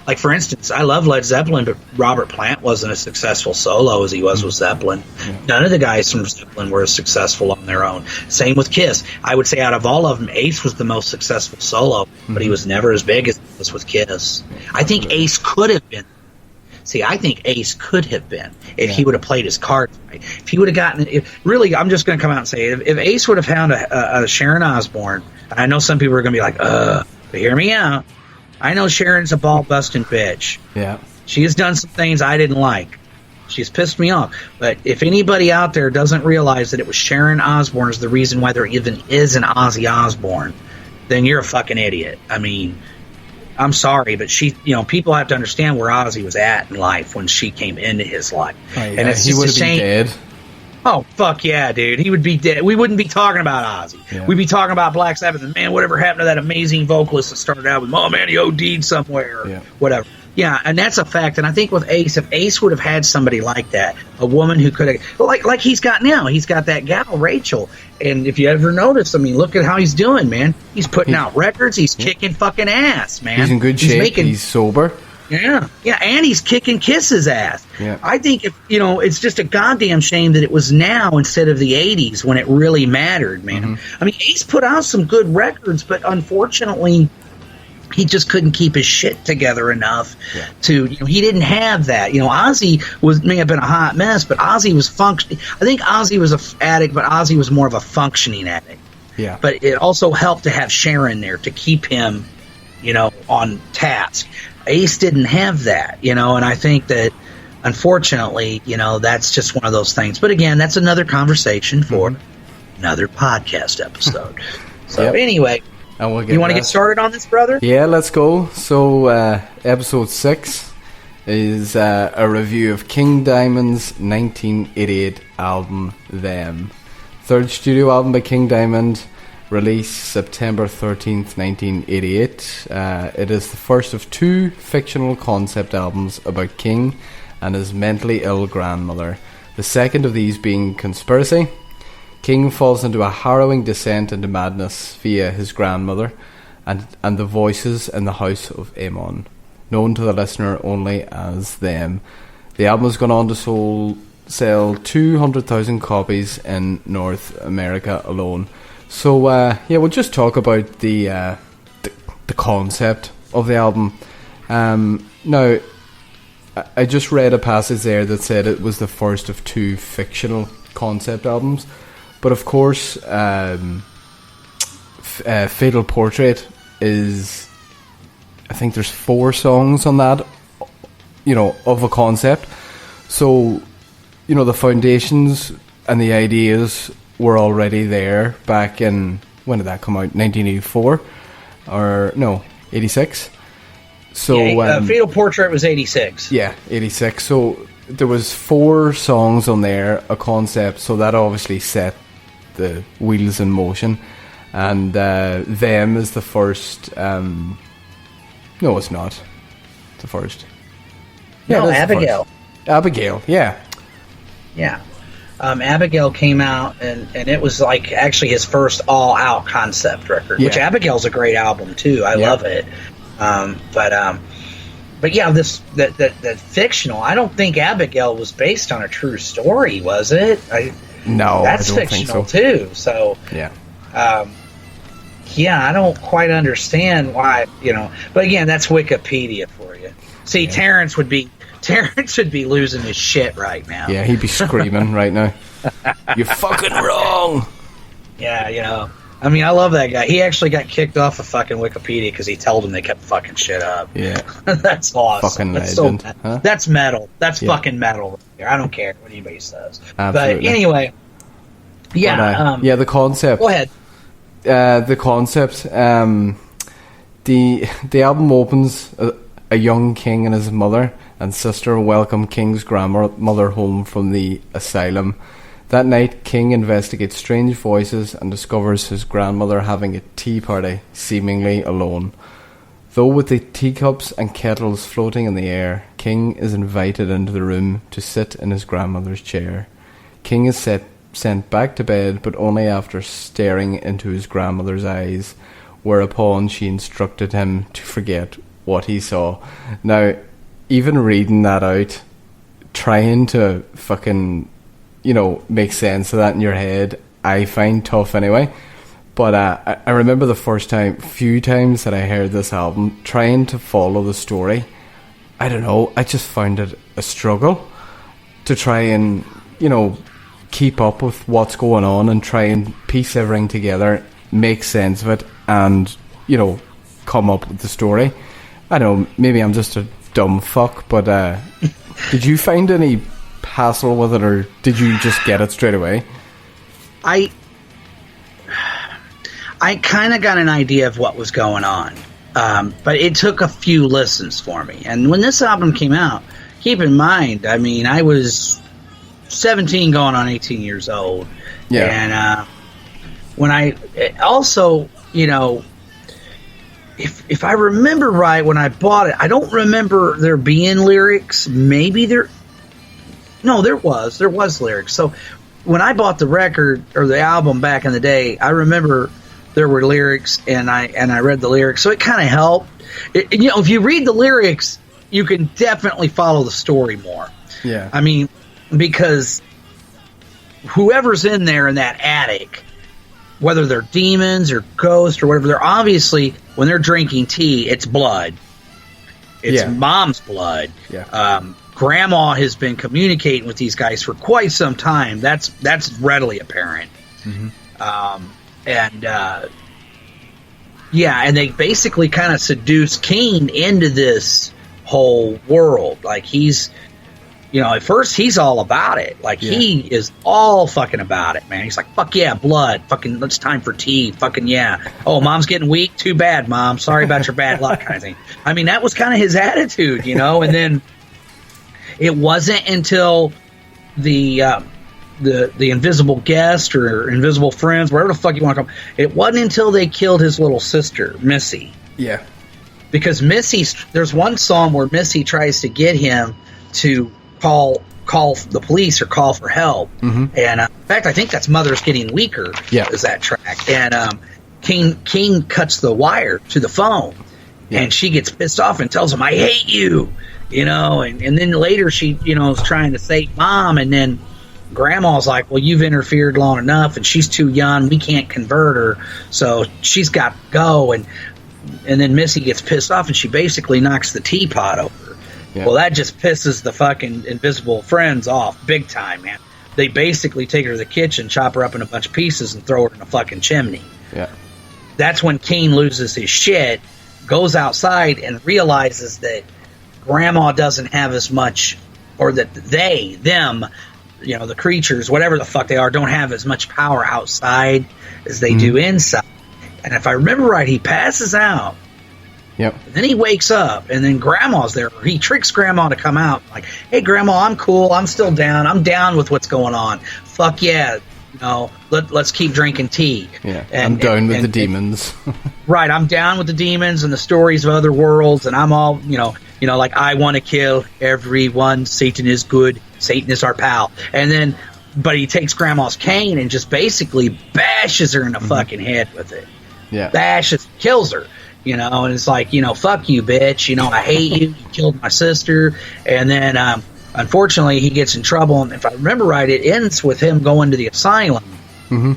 like for instance, I love Led Zeppelin, but Robert Plant wasn't as successful solo as he was with Zeppelin. Yeah. None of the guys from Zeppelin were as successful on their own. Same with Kiss. I would say out of all of them, Ace was the most successful solo, but he was never as big as he was with Kiss. I think Ace could have been. See, I think Ace could have been if he would have played his cards right. If he would have gotten, really, I'm just going to come out and say, if Ace would have found a Sharon Osbourne, I know some people are going to be like, but hear me out. I know Sharon's a ball busting bitch. Yeah, she has done some things I didn't like. She's pissed me off. But if anybody out there doesn't realize that it was Sharon Osbourne is the reason why there even is an Ozzy Osbourne, then you're a fucking idiot. I mean, I'm sorry, but people have to understand where Ozzy was at in life when she came into his life. And it's he would have been dead. Oh, fuck yeah, dude. He would be dead. We wouldn't be talking about Ozzy. Yeah. We'd be talking about Black Sabbath and, man, whatever happened to that amazing vocalist that started out with, oh, man, he OD'd somewhere, or whatever. Yeah, and that's a fact. And I think with Ace, if Ace would have had somebody like that, a woman who could have, like he's got now, he's got that gal, Rachel. And if you ever notice, I mean, look at how he's doing, man. He's putting out records. He's kicking fucking ass, man. He's in good shape. He's sober. Yeah, and he's kicking Kiss's ass. Yeah. I think it's just a goddamn shame that it was now instead of the 80s when it really mattered, man. Mm-hmm. I mean, Ace put out some good records, but unfortunately, he just couldn't keep his shit together enough to, he didn't have that. Ozzy may have been a hot mess, but Ozzy was functioning. I think Ozzy was an addict, but Ozzy was more of a functioning addict. Yeah. But it also helped to have Sharon there to keep him, on task. Ace didn't have that, and I think that, unfortunately, that's just one of those things. But again, that's another conversation for another podcast episode. So anyway... And we'll you want to get started on this, brother? Yeah, let's go. So, episode 6 is a review of King Diamond's 1988 album, Them. Third studio album by King Diamond, released September 13th, 1988. It is the first of 2 fictional concept albums about King and his mentally ill grandmother. The second of these being Conspiracy. King falls into a harrowing descent into madness via his grandmother and the voices in the house of Amon, known to the listener only as Them. The album has gone on to sell 200,000 copies in North America alone. So we'll just talk about the concept of the album. Now, I just read a passage there that said it was the first of 2 fictional concept albums. But of course, Fatal Portrait is, I think there's 4 songs on that, of a concept. So, the foundations and the ideas were already there back in, when did that come out? 1984? Or, no, 86? So, Fatal Portrait was 86. Yeah, 86. So, there was 4 songs on there, a concept, so that obviously set the wheels in motion. And Them is the first. No, it's not the first. Yeah, no, Abigail. Abigail, yeah. Abigail came out, and it was like actually his first all-out concept record, which Abigail's a great album too. I love it. But yeah, that fictional. I don't think Abigail was based on a true story, was it? No, that's I don't fictional think so. too. So yeah, I don't quite understand why. But again, that's Wikipedia for you. See, Terrence would be losing his shit right now. Yeah, he'd be screaming right now. You're fucking wrong. Yeah, I mean, I love that guy. He actually got kicked off of fucking Wikipedia because he told them they kept fucking shit up. Yeah. That's awesome. Fucking that's legend. Huh? That's metal. That's fucking metal right there. I don't care what anybody says. Absolutely. But anyway, the concept. Go ahead. The concept. The album opens a young King and his mother and sister welcome King's grandmother home from the asylum. That night, King investigates strange voices and discovers his grandmother having a tea party, seemingly alone. Though with the teacups and kettles floating in the air, King is invited into the room to sit in his grandmother's chair. King is sent back to bed, but only after staring into his grandmother's eyes, whereupon she instructed him to forget what he saw. Now, even reading that out, trying to fucking, make sense of that in your head, I find tough anyway. But I remember the few times that I heard this album, trying to follow the story, I don't know, I just found it a struggle to try and, keep up with what's going on and try and piece everything together, make sense of it, and, come up with the story. I don't know, maybe I'm just a dumb fuck, but did you find any hassle with it, or did you just get it straight away? I kind of got an idea of what was going on, but it took a few listens for me. And when this album came out, keep in mind, I mean, I was 17 going on 18 years old. Yeah. And when I also, if I remember right, when I bought it, I don't remember there being lyrics. Maybe there was lyrics. So when I bought the record or the album back in the day, I remember there were lyrics, and I read the lyrics, so it kind of helped. If you read the lyrics, you can definitely follow the story more. Yeah. I mean, because whoever's in there in that attic, whether they're demons or ghosts or whatever, they're obviously, when they're drinking tea, it's blood. It's mom's blood. Yeah. Grandma has been communicating with these guys for quite some time. That's readily apparent. Mm-hmm. And they basically kind of seduce Kane into this whole world. Like, he's, at first he's all about it. Like, he is all fucking about it, man. He's like, fuck yeah, blood. Fucking, it's time for tea. Fucking yeah. Oh, mom's getting weak? Too bad, mom. Sorry about your bad luck, kind of thing. I mean, that was kind of his attitude, and then it wasn't until the invisible guest or invisible friends, whatever the fuck you want to call them, it wasn't until they killed his little sister, Missy. Yeah. Because there's one song where Missy tries to get him to call the police or call for help. Mm-hmm. And in fact, I think that's Mother's Getting Weaker is that track. And King cuts the wire to the phone, and she gets pissed off and tells him, I hate you, and then later she, is trying to save mom, and then Grandma's like, well, you've interfered long enough, and she's too young. We can't convert her, so she's got to go. And then Missy gets pissed off, and she basically knocks the teapot over. Yeah. Well, that just pisses the fucking invisible friends off big time, man. They basically take her to the kitchen, chop her up in a bunch of pieces, and throw her in a fucking chimney. Yeah. That's when Kane loses his shit, goes outside, and realizes that Grandma doesn't have as much, or that them, the creatures, whatever the fuck they are, don't have as much power outside as they do inside. And if I remember right, he passes out. Yep. Then he wakes up, and then Grandma's there. He tricks Grandma to come out. Like, hey, Grandma, I'm cool. I'm still down. I'm down with what's going on. Fuck yeah. Let's keep drinking tea. Yeah, I'm down with the demons. Right, I'm down with the demons and the stories of other worlds, and I'm all, like, I want to kill everyone. Satan is good. Satan is our pal. And then, but he takes Grandma's cane and just basically bashes her in the fucking head with it. Yeah. Bashes, kills her. And it's like, fuck you, bitch. I hate you. You killed my sister. And then, unfortunately, he gets in trouble. And if I remember right, it ends with him going to the asylum. Mm-hmm.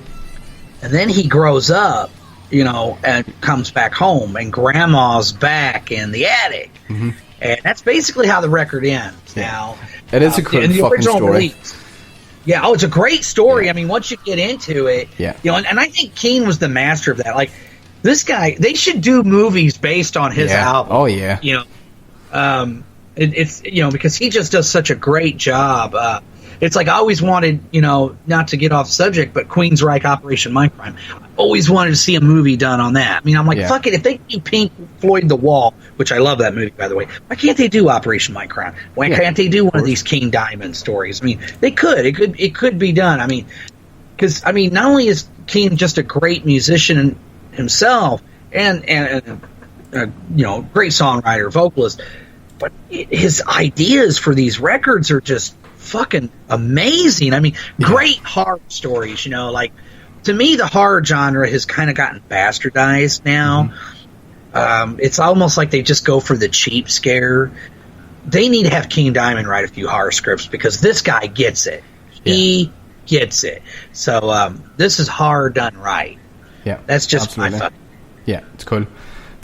And then he grows up, and comes back home. And Grandma's back in the attic. Mm-hmm. And that's basically how the record ends. Yeah. Now, it is a great fucking story. Release, it's a great story. Yeah. I mean, once you get into it, and I think Kane was the master of that. Like, this guy, they should do movies based on his album. Oh yeah. It's because he just does such a great job. it's like I always wanted, not to get off subject, but Queensryche, Operation Mindcrime. I always wanted to see a movie done on that. I mean, I'm like, fuck it, if they do Pink Floyd The Wall, which I love that movie, by the way, why can't they do Operation Mindcrime? Why can't they do one of these King Diamond stories? I mean, they could. It could be done. I mean, because not only is King just a great musician himself and great songwriter, vocalist, but his ideas for these records are just fucking amazing. I mean, great horror stories, like, to me, the horror genre has kind of gotten bastardized now. It's almost like they just go for the cheap scare. They need to have King Diamond write a few horror scripts because this guy gets it. He gets it. So this is horror done right. Yeah, that's just my fucking. Yeah, it's cool.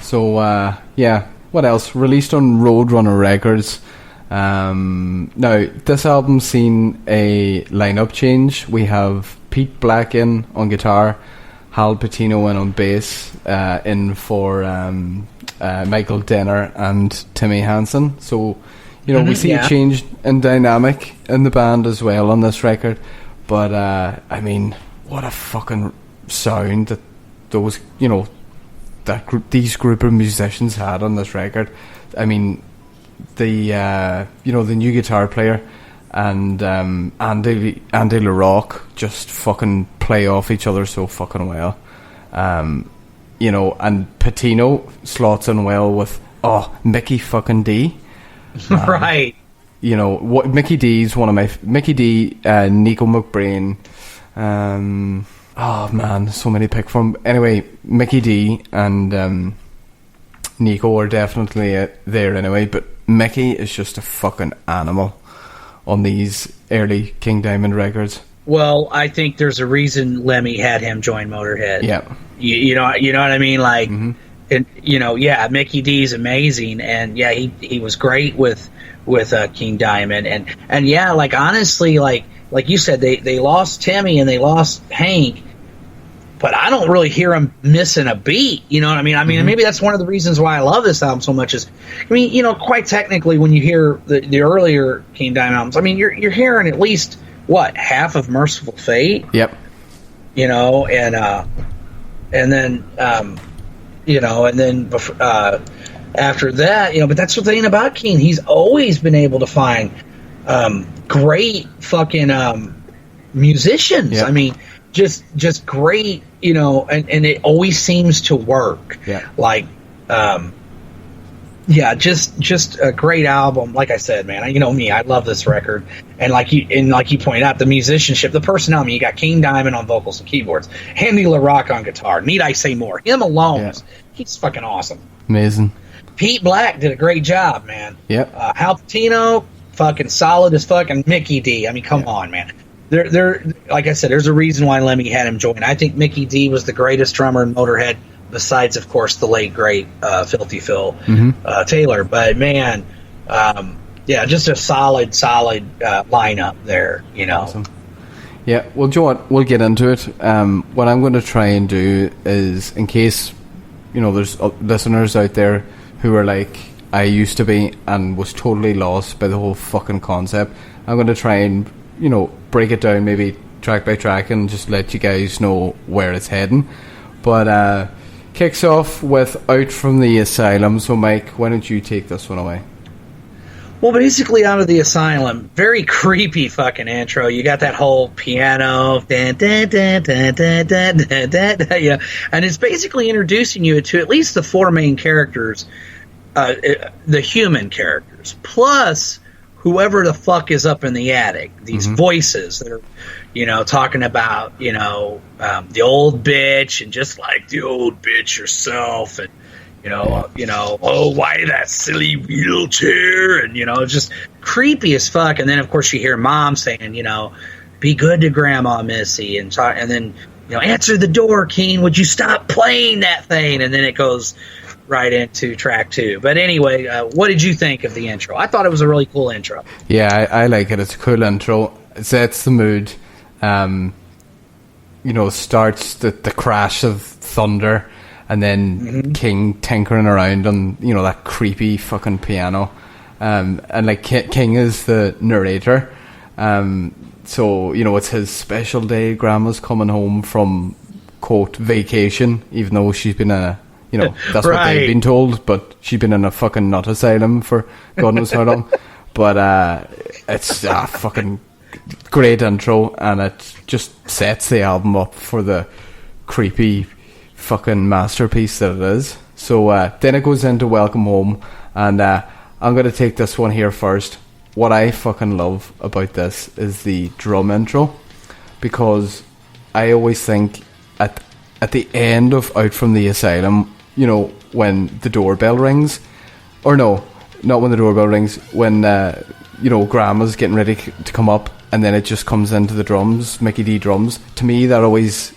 So what else? Released on Roadrunner Records. Now this album's seen a lineup change. We have Pete Black in on guitar, Hal Patino in on bass, in for Michael Denner and Timmy Hansen. So we see a change in dynamic in the band as well on this record. But I mean, what a fucking sound that those these group of musicians had on this record. I mean, the new guitar player and Andy LaRock just fucking play off each other so fucking well. And Patino slots in well with Mickey fucking D. Right. What Mickey D's one of my Nico McBrain. Oh man, so many pick from. Anyway, Mickey D and Nico are definitely there anyway, but Mickey is just a fucking animal on these early King Diamond records. Well, I think there's a reason Lemmy had him join Motorhead. Yeah, you know what I mean. Like, and Mickey D's amazing, and he was great with King Diamond, and like honestly, like you said, they lost Timmy and they lost Hank, but I don't really hear them missing a beat. You know what I mean? I mean, maybe that's one of the reasons why I love this album so much. Is, quite technically, when you hear the earlier King Diamond albums, I mean, you're hearing at least half of Merciful Fate. Yep. And then after that, but that's the thing about King. He's always been able to find great fucking musicians. Yep. I mean, just great, and it always seems to work. Yeah. Like, just a great album. Like I said, man, me, I love this record. And like you pointed out, the musicianship, the personality. You got King Diamond on vocals and keyboards, Andy LaRock on guitar. Need I say more? Him alone, he's fucking awesome. Amazing. Pete Black did a great job, man. Yep. Hal Patino, fucking solid as fuck, and Mickey D. I mean, come on, man. There, like I said, there's a reason why Lemmy had him join. I think Mickey D was the greatest drummer in Motorhead, besides, of course, the late great Filthy Phil Taylor. But man, just a solid lineup there. Awesome. Yeah, well, Joe, what, we'll get into it. What I'm going to try and do is, in case there's listeners out there who are like I used to be and was totally lost by the whole fucking concept, I'm going to try and break it down maybe track by track and just let you guys know where it's heading. But kicks off with Out From the Asylum. So Mike, why don't you take this one away? Well, basically, Out of the Asylum, very creepy fucking intro. You got that whole piano, and it's basically introducing you to at least the four main characters, the human characters, plus whoever the fuck is up in the attic. These voices that are, talking about, the old bitch, and just like the old bitch yourself, and why that silly wheelchair, and it's just creepy as fuck. And then of course you hear Mom saying, be good to Grandma Missy, and then answer the door, Keen, would you stop playing that thing? And then it goes right into track 2. But anyway, what did you think of the intro? I thought it was a really cool intro. Yeah, I like it. It's a cool intro. It sets the mood. Starts the crash of thunder, and then King tinkering around on that creepy fucking piano, and like King is the narrator, So, it's his special day. Grandma's coming home from, quote, vacation, even though she's been that's what they've been told, but she's been in a fucking nut asylum for God knows how long. But it's a fucking great intro, and it just sets the album up for the creepy fucking masterpiece that it is. So then it goes into Welcome Home, and I'm going to take this one here first. What I fucking love about this is the drum intro, because I always think at the end of Out from the Asylum, when the doorbell rings, or no, not when the doorbell rings, when Grandma's getting ready to come up, and then it just comes into the drums, Mickey D drums. To me, that always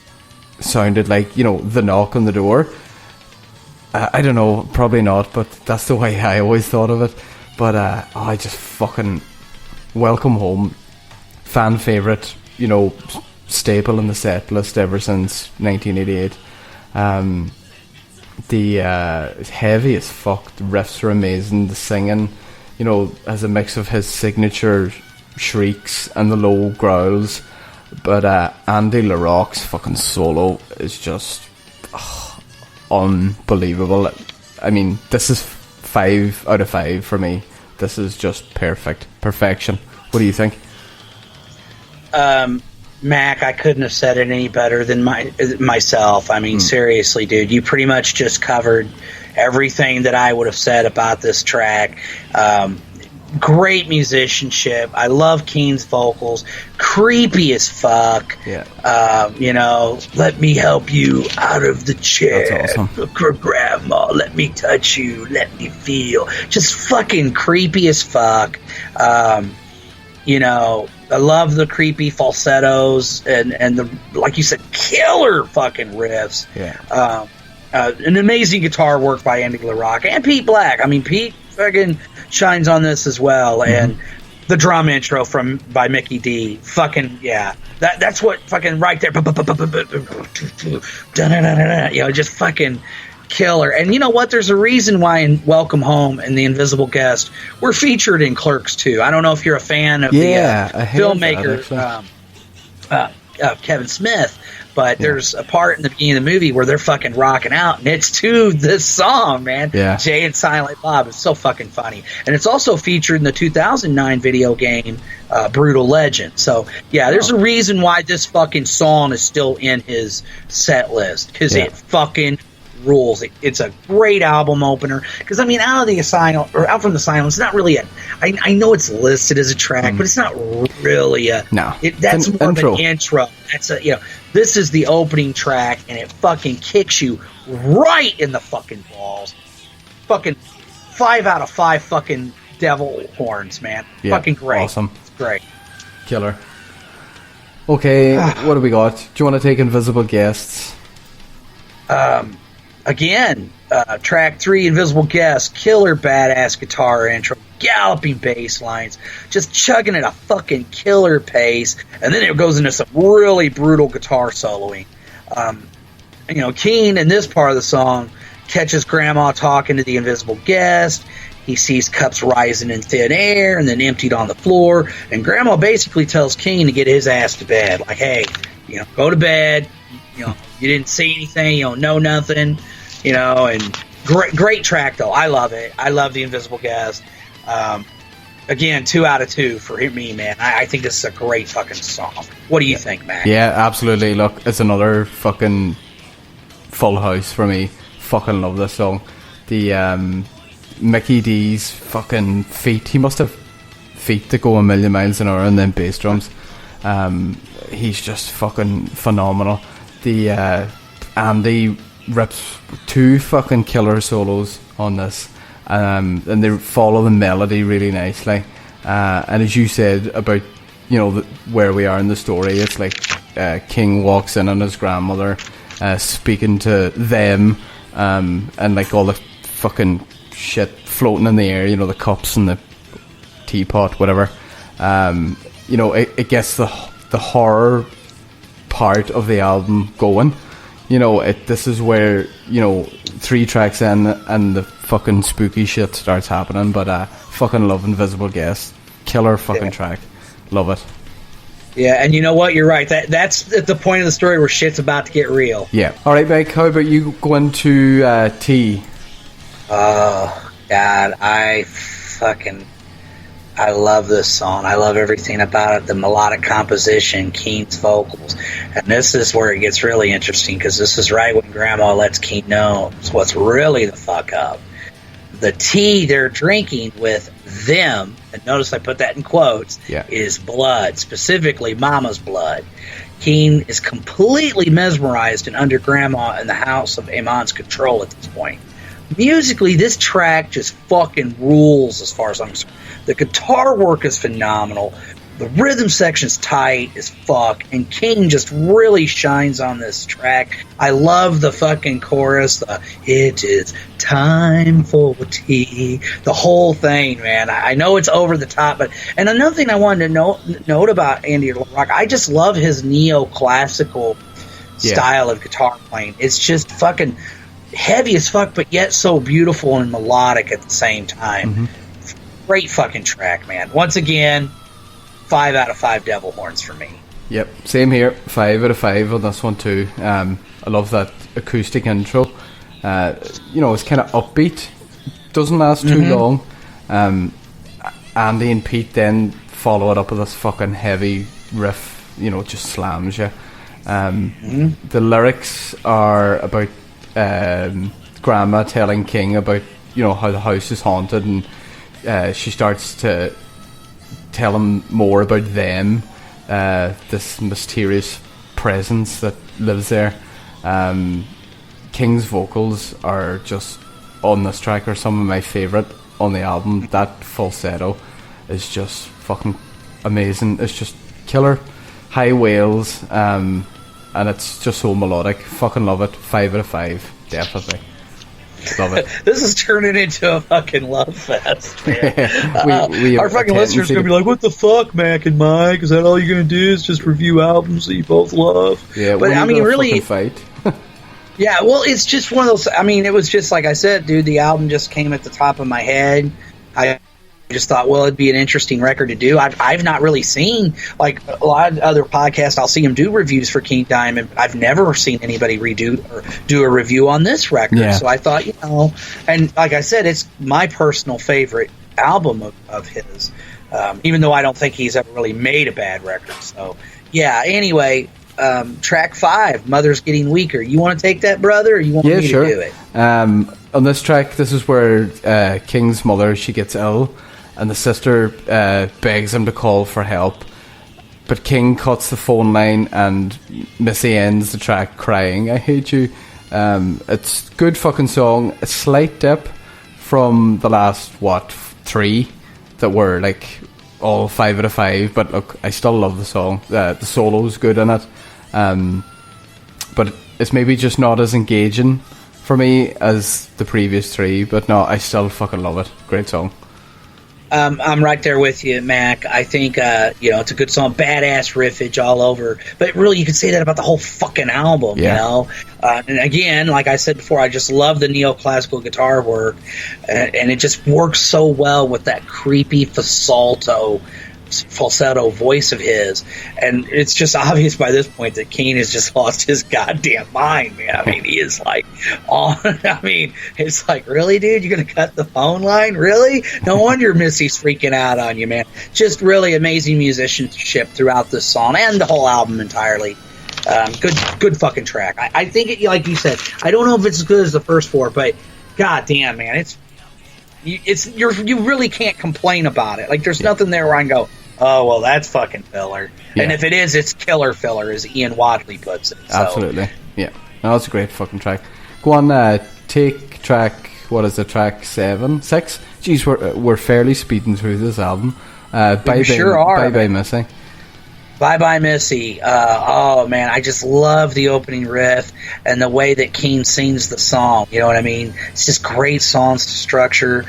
sounded like, the knock on the door. I don't know, probably not, but that's the way I always thought of it. But I just fucking Welcome Home, fan favourite, staple in the set list ever since 1988. The heavy as fuck, the riffs are amazing, the singing, has a mix of his signature shrieks and the low growls. But Andy LaRocque's fucking solo is just unbelievable. I mean, this is 5 out of 5 for me. This is just perfection. What do you think? Mac, I couldn't have said it any better than myself. I mean, seriously, dude, you pretty much just covered everything that I would have said about this track. Great musicianship. I love Keen's vocals. Creepy as fuck. Yeah. Let me help you out of the chair. That's awesome. Grandma, let me touch you. Let me feel. Just fucking creepy as fuck. I love the creepy falsettos and the, like you said, killer fucking riffs. Yeah. An amazing guitar work by Andy LaRocque and Pete Black. I mean, Pete fucking shines on this as well. Mm-hmm. And the drum intro by Mickey D. Fucking, yeah. That's what fucking right there. Just fucking killer. And you know what? There's a reason why in Welcome Home and The Invisible Guest were featured in Clerks 2. I don't know if you're a fan of the filmmaker Kevin Smith, but there's a part in the beginning of the movie where they're fucking rocking out, and it's to this song, man. Yeah. Jay and Silent Bob. It's so fucking funny. And it's also featured in the 2009 video game Brutal Legend. So, yeah, there's a reason why this fucking song is still in his set list, because it fucking rules. It's a great album opener, because I mean, Out from the Asylum, it's not really I know it's listed as a track, but it's not really that's more intro. Of an intro. That's this is the opening track, and it fucking kicks you right in the fucking balls. Fucking 5 out of 5 fucking devil horns, man. Fucking great. Awesome. It's great. Killer. Okay, what do we got? Do you want to take Invisible Guests? Again, track 3, Invisible Guest, killer badass guitar intro, galloping bass lines, just chugging at a fucking killer pace, and then it goes into some really brutal guitar soloing. Keen in this part of the song catches Grandma talking to the invisible guest. He sees cups rising in thin air and then emptied on the floor, and Grandma basically tells Keen to get his ass to bed. Like, hey, go to bed. You didn't see anything. You don't know nothing. And great track though. I love it. I love the Invisible Guest. Again, 2 out of 2 for me, man. I think this is a great fucking song. What do you think, Mac? Yeah, absolutely. Look, it's another fucking full house for me. Fucking love this song. The Mickey D's fucking feet. He must have feet that go a million miles an hour, and then bass drums. He's just fucking phenomenal. The Andy rips 2 fucking killer solos on this, and they follow the melody really nicely. And as you said about where we are in the story, it's like King walks in on his grandmother, speaking to them, and like all the fucking shit floating in the air, the cups and the teapot, whatever. It gets the horror part of the album going. This is where 3 tracks in and the fucking spooky shit starts happening. But fucking love Invisible Guest, killer fucking track. Love it. Yeah, and you know what? You're right. That's at the point of the story where shit's about to get real. Yeah. All right, Mike. How about you going to T? Oh God, I love this song. I love everything about it. The melodic composition, Keen's vocals, and this is where it gets really interesting because this is right when Grandma lets Keen know what's really the fuck up. The tea they're drinking with them, and notice I put that in quotes, is blood, specifically Mama's blood. Keen is completely mesmerized and under Grandma and the House of Amon's control at this point. Musically, this track just fucking rules as far as I'm concerned. The guitar work is phenomenal. The rhythm section's tight as fuck, and King just really shines on this track. I love the fucking chorus, the "It is time for tea," the whole thing, man. I know it's over the top, and another thing I wanted to note about Andy LaRocque, I just love his neoclassical style of guitar playing. It's just fucking heavy as fuck, but yet so beautiful and melodic at the same time. Mm-hmm. Great fucking track, man. Once again, 5 out of 5 devil horns for me. Yep, same here. 5 out of 5 on this one too. I love that acoustic intro. It's kind of upbeat. Doesn't last too long. Andy and Pete then follow it up with this fucking heavy riff. Just slams you. The lyrics are about Grandma telling King about how the house is haunted, and she starts to tell him more about them, this mysterious presence that lives there. King's vocals are just on this track are some of my favourite on the album. That falsetto is just fucking amazing. It's just killer high wails, and it's just so melodic. Fucking love it. 5 out of 5, definitely. Love it. This is turning into a fucking love fest, man. we our fucking listeners are going to be like, what the fuck, Mack and Mike? Is that all you're going to do is just review albums that you both love? Yeah, but I mean, really fight. Yeah, well, it's just one of those, I mean, it was just like I said, dude, the album just came at the top of my head. I just thought, well, it'd be an interesting record to do. I've not really seen, like a lot of other podcasts, I'll see them do reviews for King Diamond, but I've never seen anybody redo or do a review on this record. Yeah. So I thought, and like I said, it's my personal favorite album of his, even though I don't think he's ever really made a bad record. So, yeah, anyway, track 5, Mother's Getting Weaker. You want to take that, brother, or you want me to do it? On this track, this is where King's mother, she gets ill, and the sister begs him to call for help, but King cuts the phone line, and Missy ends the track crying, "I hate you." It's a good fucking song. A slight dip from the last 3 that were like all 5 out of 5, but look, I still love the song. The solo's good in it, but it's maybe just not as engaging for me as the previous 3, but no, I still fucking love it. Great song. I'm right there with you, Mac. I think, it's a good song, badass riffage all over. But really, you could say that about the whole fucking album, And again, like I said before, I just love the neoclassical guitar work. And it just works so well with that creepy falsetto voice of his, and it's just obvious by this point that Keen has just lost his goddamn mind, man. I mean, he is like it's like, really, dude, you're gonna cut the phone line? Really? No wonder Missy's freaking out on you, man. Just really amazing musicianship throughout this song and the whole album entirely. Good fucking track. I think it, like you said, I don't know if it's as good as the first 4, but goddamn, man, you really can't complain about it. Like, there's nothing there where I can go, oh, well, that's fucking filler. Yeah. And if it is, it's killer filler, as Ian Wadley puts it. So. Absolutely. Yeah. No, that's a great fucking track. Go on, take track, what is it, track 7? 6? Jeez, we're fairly speeding through this album. We sure are. Bye-bye, Missy. Bye Bye Missy. Oh man, I just love the opening riff and the way that Keen sings the song. You know what I mean? It's just great song structure.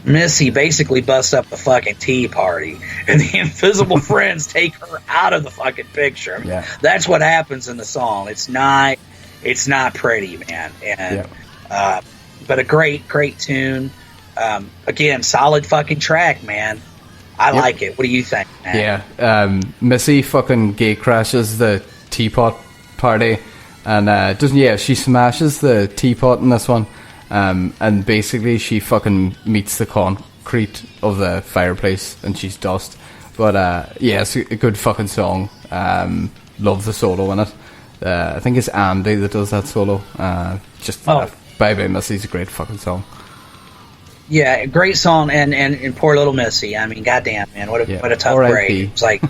Missy basically busts up the fucking tea party, and the invisible friends take her out of the fucking picture. I mean, that's what happens in the song. It's not pretty, man. And but a great tune. Again, solid fucking track, man. I like it. What do you think, man? Yeah, Missy fucking gate crashes the teapot party, and she smashes the teapot in this one, and basically she fucking meets the concrete of the fireplace and she's dust. But it's a good fucking song. Love the solo in it. I think it's Andy that does that solo. Bye Bye Missy's a great fucking song. Yeah, great song, and poor little Missy. I mean, goddamn, man, what a tough break. It's like,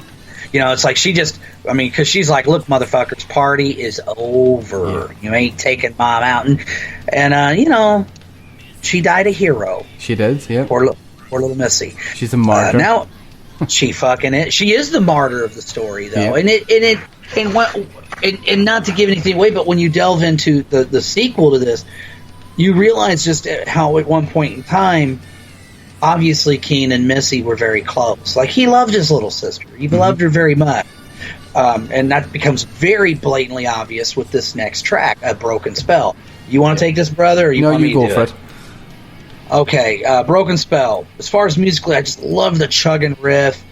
it's like she just, because she's like, look, motherfuckers, party is over. Yeah. You ain't taking mom out, and she died a hero. She did, yeah. Poor little Missy. She's a martyr. Now, she fucking is. She is the martyr of the story, though, and not to give anything away, but when you delve into the sequel to this, you realize just how at one point in time, obviously Keen and Missy were very close. Like, he loved his little sister. He loved her very much. And that becomes very blatantly obvious with this next track, A Broken Spell. You want to take this, brother, or you want me to do it? No, you go for it. Okay, Broken Spell. As far as musically, I just love the chugging riff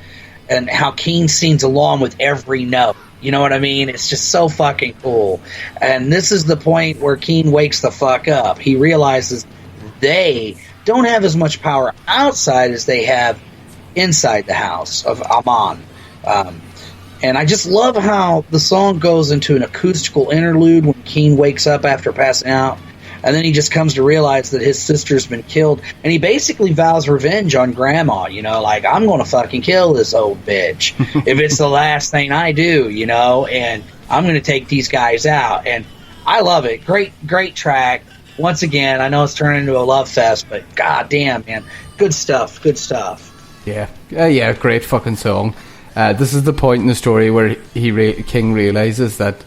and how Keen sings along with every note. You know what I mean? It's just so fucking cool. And this is the point where Keen wakes the fuck up. He realizes they don't have as much power outside as they have inside the house of Amon. And I just love how the song goes into an acoustical interlude when Keen wakes up after passing out. And then he just comes to realize that his sister's been killed. And he basically vows revenge on Grandma, like, I'm going to fucking kill this old bitch if it's the last thing I do, and I'm going to take these guys out. And I love it. Great track. Once again, I know it's turning into a love fest, but goddamn, man. Good stuff. Yeah, great fucking song. This is the point in the story where King realizes that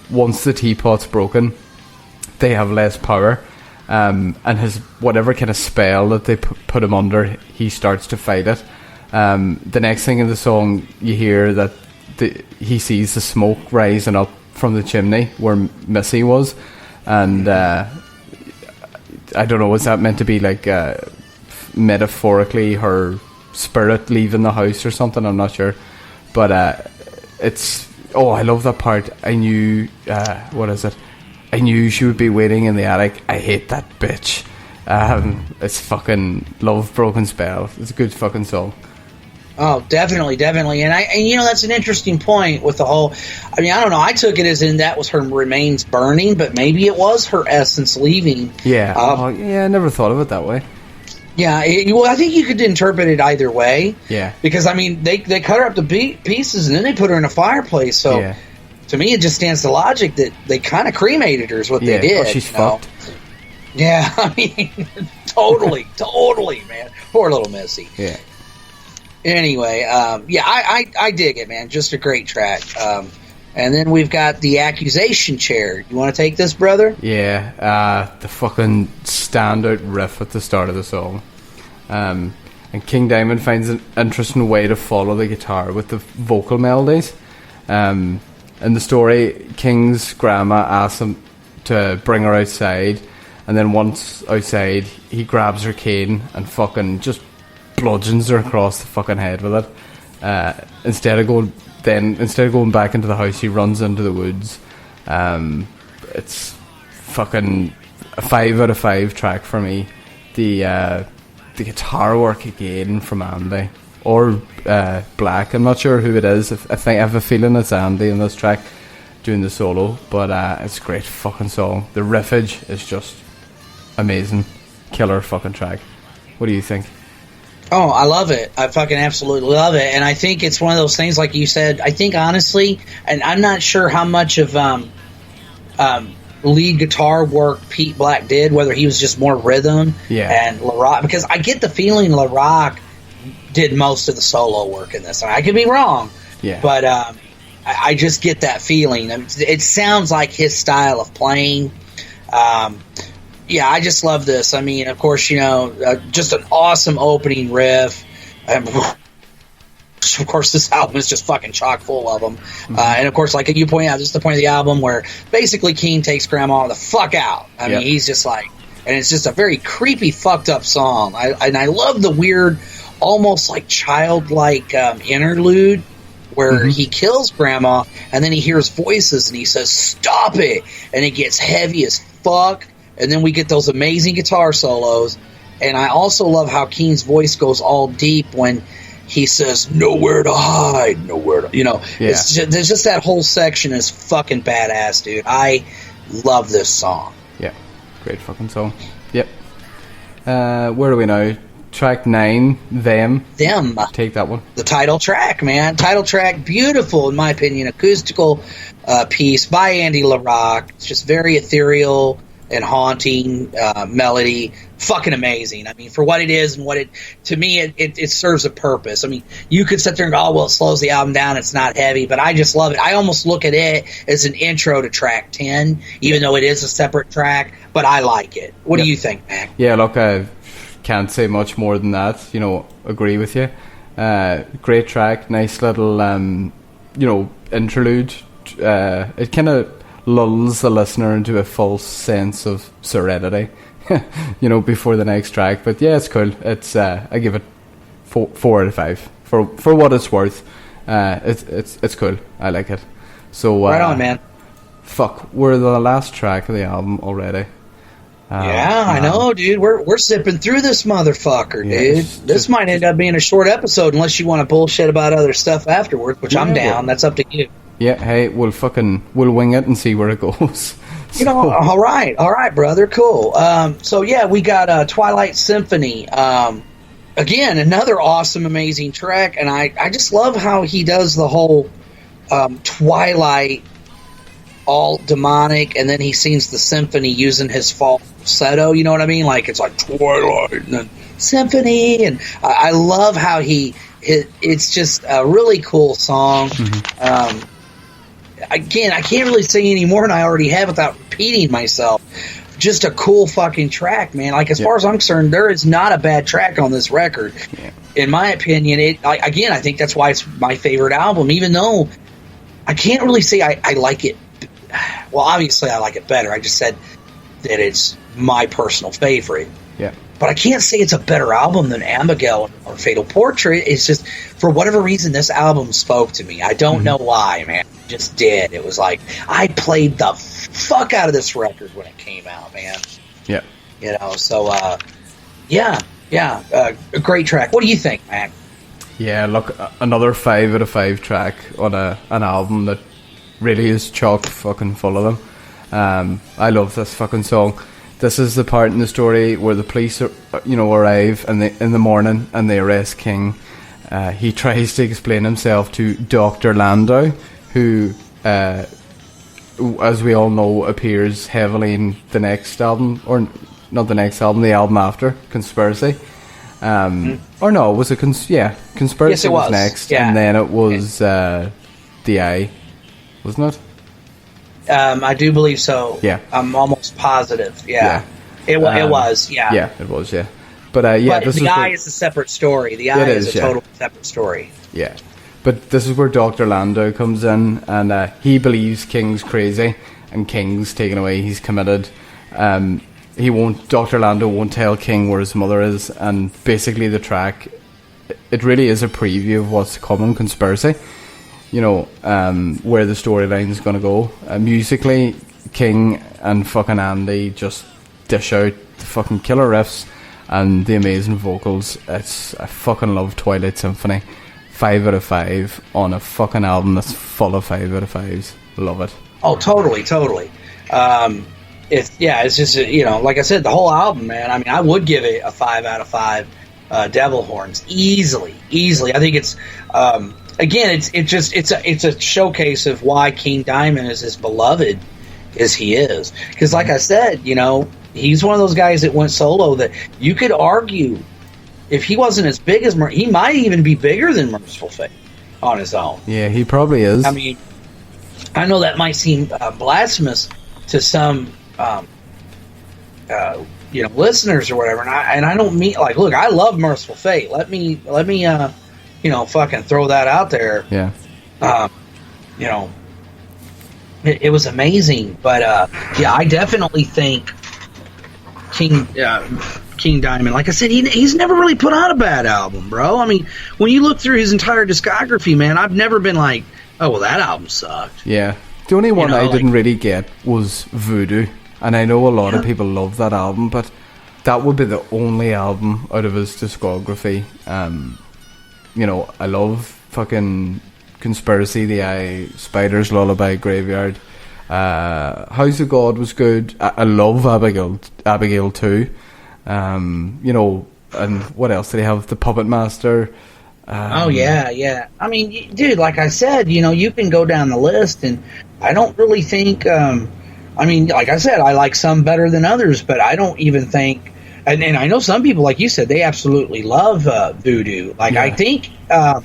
once the teapot's broken, they have less power, and his whatever kind of spell that they put him under, he starts to fight it. The next thing in the song, you hear that he sees the smoke rising up from the chimney where Missy was, and I don't know, was that meant to be like metaphorically her spirit leaving the house or something? I'm not sure, but I love that part. I knew, I knew she would be waiting in the attic. I hate that bitch. It's fucking love Broken Spell. It's a good fucking song. Oh, definitely. And that's an interesting point with the whole, I don't know, I took it as in that was her remains burning, but maybe it was her essence leaving. Yeah. I never thought of it that way. Yeah, I think you could interpret it either way. Yeah. Because, they cut her up to pieces and then they put her in a fireplace. So, to me, it just stands to logic that they kind of cremated her is what they did. Oh, she's fucked. Yeah, totally, man. Poor little Missy. Yeah. Anyway, I dig it, man. Just a great track. And then we've got the accusation chair. You want to take this, brother? Yeah, the fucking standout riff at the start of the song. And King Diamond finds an interesting way to follow the guitar with the vocal melodies. In the story, King's grandma asks him to bring her outside, and then once outside, he grabs her cane and fucking just bludgeons her across the fucking head with it. Instead of going back into the house, he runs into the woods. It's fucking a 5 out of 5 track for me. The guitar work again from Andy or Black. I'm not sure who it is. I have a feeling it's Andy in this track doing the solo, but it's a great fucking song. The riffage is just amazing. Killer fucking track. What do you think? Oh, I love it. I fucking absolutely love it. And I think it's one of those things, like you said, I think honestly, and I'm not sure how much of lead guitar work Pete Black did, whether he was just more rhythm and LaRock, because I get the feeling LaRock did most of the solo work in this. I could be wrong, but I just get that feeling. It sounds like his style of playing. I just love this. Of course, just an awesome opening riff. Of course, this album is just fucking chock full of them. Mm-hmm. And of course, like you point out, this is the point of the album where basically Keen takes Grandma the fuck out. He's just like, and it's just a very creepy, fucked up song. I love the weird, almost like childlike interlude where he kills Grandma, and then he hears voices, and he says, "Stop it!" And it gets heavy as fuck, and then we get those amazing guitar solos. And I also love how Keen's voice goes all deep when he says, "Nowhere to hide, nowhere to," It's just, there's just that whole section is fucking badass, dude. I love this song. Yeah, great fucking song. Yep. Where are we now? Track 9, Them. Take that one. The title track, man. Title track, beautiful in my opinion, acoustical piece by Andy LaRocque. It's just very ethereal and haunting melody. Fucking amazing. I mean, for what it is and what to me, it serves a purpose. I mean, you could sit there and go, "Oh, well, it slows the album down, it's not heavy," but I just love it. I almost look at it as an intro to track 10, even though it is a separate track, but I like it. What do you think, Mac? Yeah, look, I can't say much more than that. Agree with you. Great track, nice little, interlude. It kind of lulls the listener into a false sense of serenity, before the next track. But yeah, it's cool. It's I give it 4 out of 5 for what it's worth. It's cool. I like it. So right on, man. Fuck, we're the last track of the album already. I know, dude. We're zipping through this motherfucker, dude. This might end up being a short episode unless you want to bullshit about other stuff afterwards, which I'm down. That's up to you. Yeah, hey, we'll wing it and see where it goes. All right, brother, cool. So yeah, we got Twilight Symphony. Again, another awesome, amazing track, and I just love how he does the whole Twilight, all demonic, and then he sings the symphony using his falsetto. You know what I mean? Like it's like Twilight and then Symphony, and I love how it's just a really cool song. Again, I can't really sing any more than I already have without repeating myself. Just a cool fucking track, man. Like, as far as I'm concerned, there is not a bad track on this record. Yeah. In my opinion, I think that's why it's my favorite album, even though I can't really say I like it. Well, obviously I like it better. I just said that it's my personal favorite. Yeah. But I can't say it's a better album than Abigail or Fatal Portrait. It's just, for whatever reason, this album spoke to me. I don't know why, man. It just did. It was like, I played the fuck out of this record when it came out, man. Yeah. So, a great track. What do you think, man? Yeah, look, another 5 out of 5 track on an album that really is chock fucking full of them. I love this fucking song. This is the part in the story where the police, arrive in the morning and they arrest King. He tries to explain himself to Dr. Landau, who, as we all know, appears heavily in the next album, or not the next album, the album after, Conspiracy. Or no, was it Conspiracy? Yes, it was next, and then it was The Eye, wasn't it? I do believe so. Yeah, I'm almost positive. Yeah. It was. Yeah. Yeah, it was. Yeah, but The Eye is a separate story. The Eye is a total separate story. Yeah, but this is where Dr. Landau comes in, and he believes King's crazy, and King's taken away. He's committed. Dr. Landau won't tell King where his mother is, and basically the track, it really is a preview of what's coming. Conspiracy. Where the storyline is going to go. Musically, King and fucking Andy just dish out the fucking killer riffs and the amazing vocals. I fucking love Twilight Symphony. 5 out of 5 on a fucking album that's full of 5 out of 5s. Love it. Oh, totally. It's just, like I said, the whole album, man. I mean, I would give it a 5 out of 5 Devil Horns. Easily. I think it's... Again, it's a showcase of why King Diamond is as beloved as he is. Because, like I said, he's one of those guys that went solo that you could argue if he wasn't as big as he might even be bigger than Merciful Fate on his own. Yeah, he probably is. I mean, I know that might seem blasphemous to some, listeners or whatever, and I don't mean like, look, I love Merciful Fate. Let me. Fucking throw that out there. Yeah. It was amazing. But, I definitely think King Diamond, like I said, he's never really put out a bad album, bro. I mean, when you look through his entire discography, man, I've never been like, oh, well, that album sucked. Yeah. The only one I didn't really get was Voodoo. And I know a lot of people love that album, but that would be the only album out of his discography. I love fucking Conspiracy, The Eye, Spider's Lullaby, Graveyard. House of God was good. I love Abigail too. And what else did he have? The Puppet Master. Oh yeah. I mean, dude, like I said, you can go down the list, and I don't really think. Like I said, I like some better than others, but I don't even think. And I know some people, like you said, they absolutely love Voodoo. Like I think our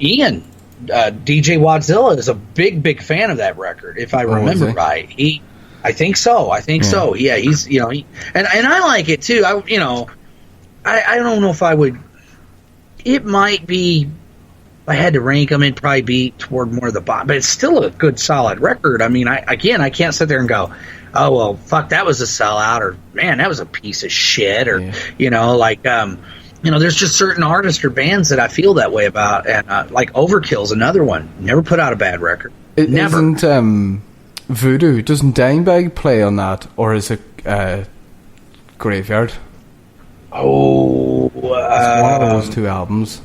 Ian. DJ Wadzilla is a big fan of that record, if I remember right. I think so. So. Yeah, he's and I like it too. I don't know if I would. It might be. If I had to rank them, it'd probably be toward more of the bottom, but it's still a good solid record. I mean, I can't sit there and go, oh well, fuck, that was a sellout, or man, that was a piece of shit, or there's just certain artists or bands that I feel that way about, and like Overkill's another one. Never put out a bad record. Never. Isn't Voodoo? Doesn't Dimebag play on that, or is it Graveyard? Oh, it's one of those two albums.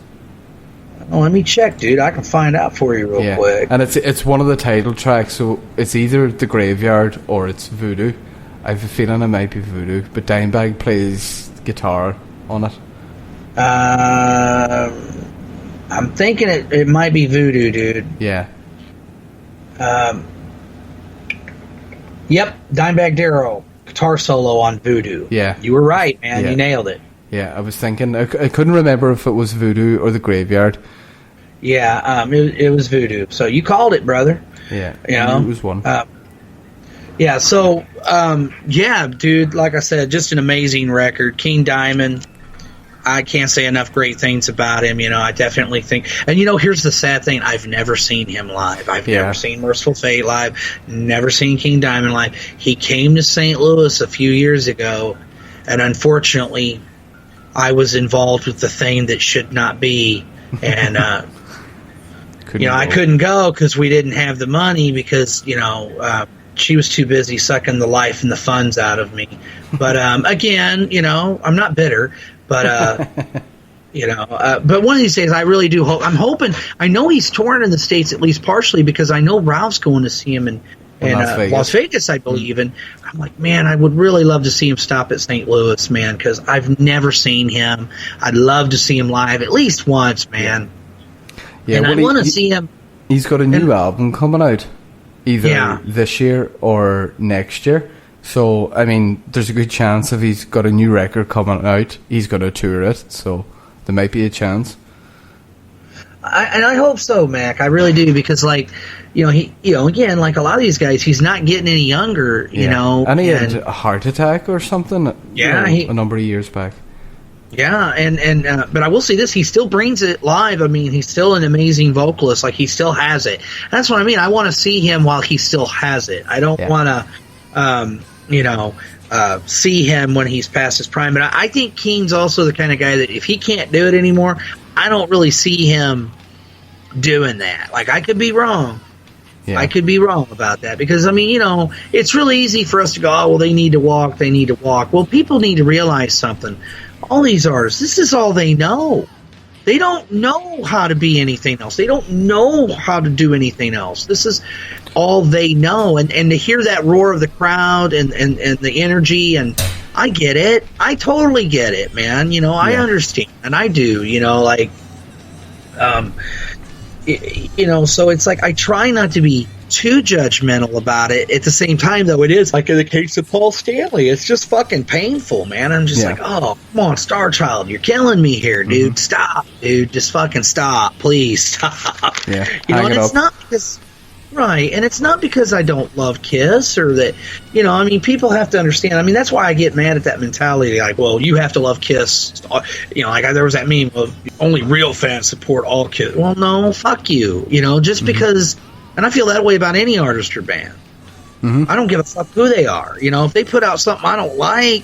Oh, let me check, dude. I can find out for you real quick. And it's one of the title tracks, so it's either The Graveyard or it's Voodoo. I have a feeling it might be Voodoo, but Dimebag plays guitar on it. I'm thinking it might be Voodoo, dude. Yeah. Yep, Dimebag Darrell, guitar solo on Voodoo. Yeah. You were right, man. Yeah. You nailed it. Yeah, I was thinking, I couldn't remember if it was Voodoo or The Graveyard. Yeah, it was Voodoo. So you called it, brother. Yeah, it was one. Yeah, so, dude, like I said, just an amazing record. King Diamond. I can't say enough great things about him. I definitely think, and here's the sad thing: I've never seen him live. I've never seen Merciful Fate live. Never seen King Diamond live. He came to St. Louis a few years ago, and unfortunately, I was involved with the thing that should not be, and I couldn't go because we didn't have the money because she was too busy sucking the life and the funds out of me. But again, I'm not bitter. But but one of these days, I really do hope. I'm hoping. I know he's touring in the States at least partially because I know Ralph's going to see him in Las Vegas, I believe. And I'm like, man, I would really love to see him stop at St. Louis, man, because I've never seen him. I'd love to see him live at least once, man. Yeah, and I want to see him. He's got a new album coming out, either this year or next year. So, I mean, there's a good chance if he's got a new record coming out, he's going to tour it. So, there might be a chance. I hope so, Mac. I really do, because, again, like a lot of these guys, he's not getting any younger, And he had a heart attack or something. Yeah, a number of years back. Yeah, but I will say this: he still brings it live. I mean, he's still an amazing vocalist. Like, he still has it. That's what I mean. I want to see him while he still has it. I don't want to. See him when he's past his prime. But I think King's also the kind of guy that if he can't do it anymore, I don't really see him doing that. Like, I could be wrong. Yeah. I could be wrong about that because, I mean, it's really easy for us to go, oh, well, they need to walk. Well, people need to realize something. All these artists, this is all they know. They don't know how to be anything else. They don't know how to do anything else. This is all they know. And to hear that roar of the crowd and the energy, and I get it. I totally get it, man. I understand. And I do, so it's like I try not to be too judgmental about it. At the same time, though, it is like in the case of Paul Stanley. It's just fucking painful, man. I'm just like, oh, come on, Star Child, you're killing me here, dude. Mm-hmm. Stop, dude. Just fucking stop, please stop. Yeah, and it's not because. Right, and it's not because I don't love Kiss or that, I mean, people have to understand. I mean, that's why I get mad at that mentality. Like, well, you have to love Kiss. There was that meme of only real fans support all Kiss. Well, no, fuck you. Just because, and I feel that way about any artist or band. I don't give a fuck who they are. You know, if they put out something I don't like,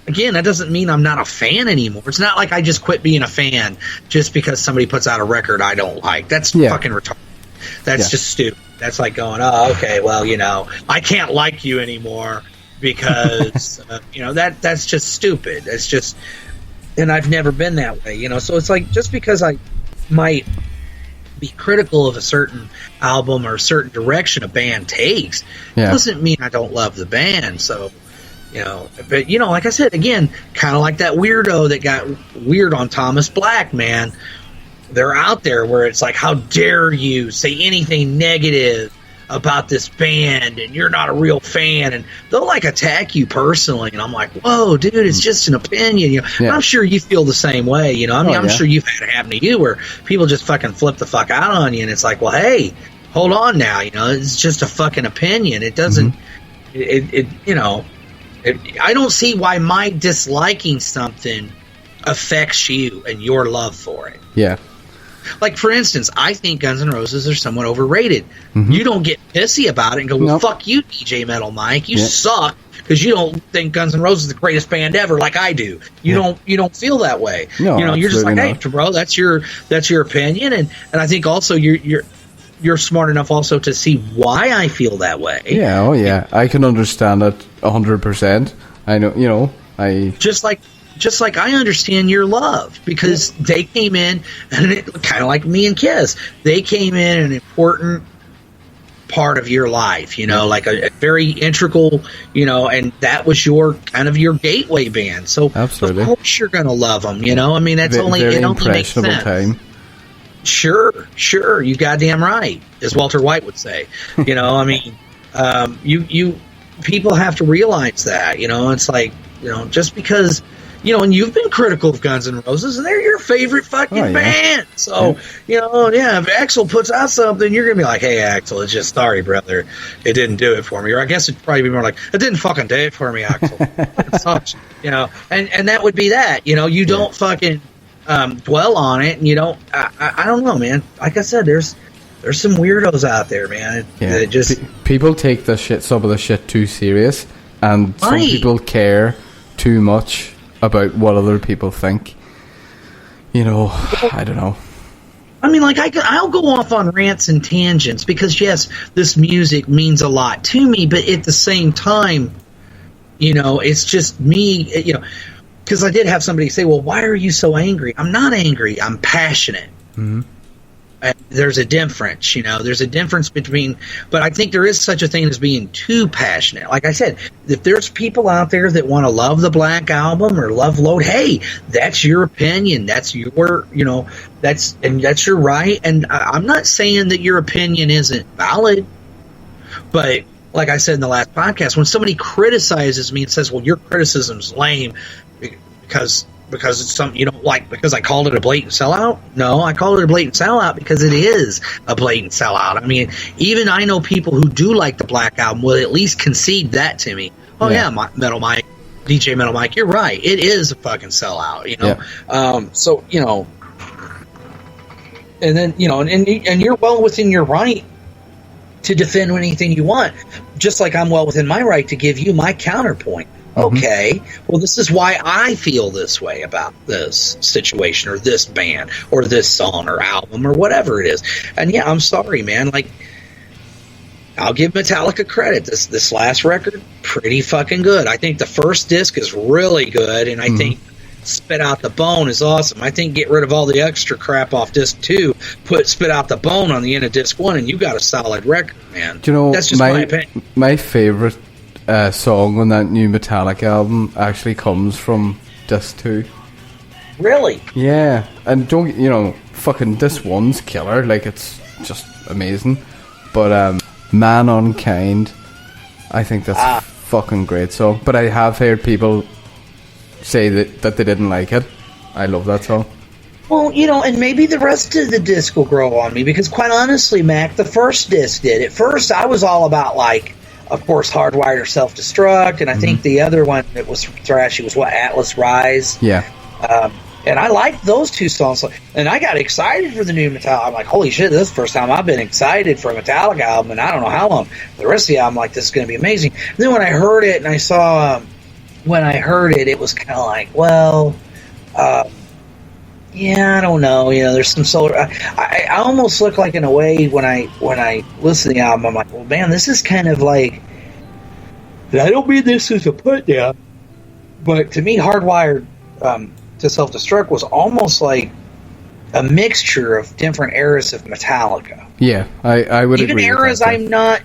again, that doesn't mean I'm not a fan anymore. It's not like I just quit being a fan just because somebody puts out a record I don't like. That's fucking retarded. That's just stupid. That's like going, oh, okay, well, you know, I can't like you anymore because, you know, that's just stupid. It's just, and I've never been that way, you know. So it's like, just because I might be critical of a certain album or a certain direction a band takes doesn't mean I don't love the band. So, you know, but, you know, like I said, again, kind of like that weirdo that got weird on Thomas Black, man. They're out there where it's like, how dare you say anything negative about this band, and you're not a real fan, and they'll like attack you personally, and I'm like, whoa, dude, it's just an opinion. You know, I'm sure you feel the same way. You know, I mean, I'm sure you've had it happen to you where people just fucking flip the fuck out on you, and it's like, well, hey, hold on now. You know, it's just a fucking opinion. It doesn't. You know, I don't see why my disliking something affects you and your love for it. Yeah. Like, for instance, I think Guns N' Roses are somewhat overrated. You don't get pissy about it and go, well, fuck you, DJ Metal Mike. You suck because you don't think Guns N' Roses is the greatest band ever like I do. You don't feel that way. No, you know, you're just like, hey, not. bro, that's your opinion. And I think also you're smart enough also to see why I feel that way. Yeah, oh yeah. I can understand it 100%. I know, you know, Just like I understand your love, because they came in, and kind of like me and Kiss, they came in an important part of your life, you know, like a very integral, you know, and that was your kind of your gateway band. So absolutely, of course you're going to love them, you know. I mean, that's very it only makes sense. Time. Sure, you goddamn right, as Walter White would say. You know, I mean, you people have to realize that, you know. It's like, you know, just because. You know, and you've been critical of Guns N' Roses, and they're your favorite fucking band. So, you know, if Axl puts out something, you're going to be like, hey, Axl, it's just, sorry, brother, it didn't do it for me. Or I guess it'd probably be more like, it didn't fucking do it for me, Axl. You know, and that would be that. You know, you don't fucking dwell on it, and you don't, I don't know, man. Like I said, there's some weirdos out there, man. That just people take some of the shit too serious, and some people care too much about what other people think. You know, I don't know. I mean, like, I'll go off on rants and tangents because, yes, this music means a lot to me, but at the same time, you know, it's just me, you know, because I did have somebody say, well, why are you so angry? I'm not angry. I'm passionate. Mm-hmm. And there's a difference, you know. There's a difference between, but I think there is such a thing as being too passionate. Like I said, if there's people out there that want to love the Black Album or love Load, hey, that's your opinion. That's your, you know, that's your right. And I'm not saying that your opinion isn't valid, but like I said in the last podcast, when somebody criticizes me and says, well, your criticism's lame because it's something you don't like, because I called it a blatant sellout? No, I called it a blatant sellout because it is a blatant sellout. I mean, even I know people who do like the Black Album will at least concede that to me. Oh, yeah, Metal Mike, DJ Metal Mike, you're right. It is a fucking sellout, you know? Yeah. So, you know, and then, you know, and you're well within your right to defend anything you want, just like I'm well within my right to give you my counterpoint. Okay, well, this is why I feel this way about this situation or this band or this song or album or whatever it is. And yeah, I'm sorry, man. Like, I'll give Metallica credit. This last record, pretty fucking good. I think the first disc is really good, and I think Spit Out the Bone is awesome. I think get rid of all the extra crap off disc 2, put Spit Out the Bone on the end of disc 1, and you got a solid record, man. Do you know, that's just my opinion. My favorite song on that new Metallica album actually comes from disc 2. Really? Yeah, and don't, you know, fucking this one's killer, like, it's just amazing, but Man Unkind, I think that's a fucking great song, but I have heard people say that they didn't like it. I love that song. Well, you know, and maybe the rest of the disc will grow on me, because quite honestly, Mac, the first disc did. At first, I was all about, like, of course, Hardwired or Self-Destruct, and I think the other one that was thrashy was, Atlas Rise? Yeah. And I liked those two songs. And I got excited for the new Metallica. I'm like, holy shit, this is the first time I've been excited for a Metallica album, and I don't know how long. The rest of the album, like, this is going to be amazing. And then when I heard it, and I saw, when I heard it, it was kind of like, well, yeah, I don't know. You know, there's some solar. I almost look like, in a way, when I listen to the album, I'm like, well, man, this is kind of like, and I don't mean this as a put down, but to me, Hardwired to Self-Destruct was almost like a mixture of different eras of Metallica. Yeah, I would even agree eras with that, I'm not,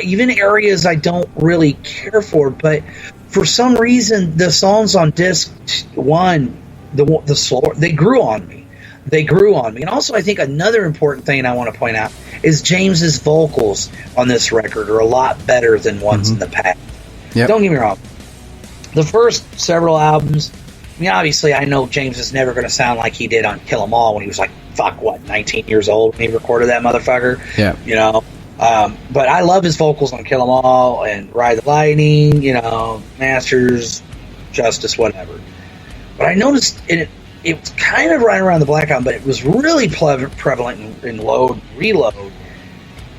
even areas I don't really care for, but for some reason, the songs on disc 1, the slower, they grew on me. They grew on me. And also, I think another important thing I want to point out is James's vocals on this record are a lot better than ones in the past. Yep. Don't get me wrong. The first several albums, I mean, obviously, I know James is never going to sound like he did on Kill 'Em All when he was like, 19 years old when he recorded that motherfucker. Yeah. You know? But I love his vocals on Kill 'Em All and Ride the Lightning, you know, Masters, Justice, whatever. But I noticed it was kind of right around the Black Album, but it was really prevalent in Load, Reload.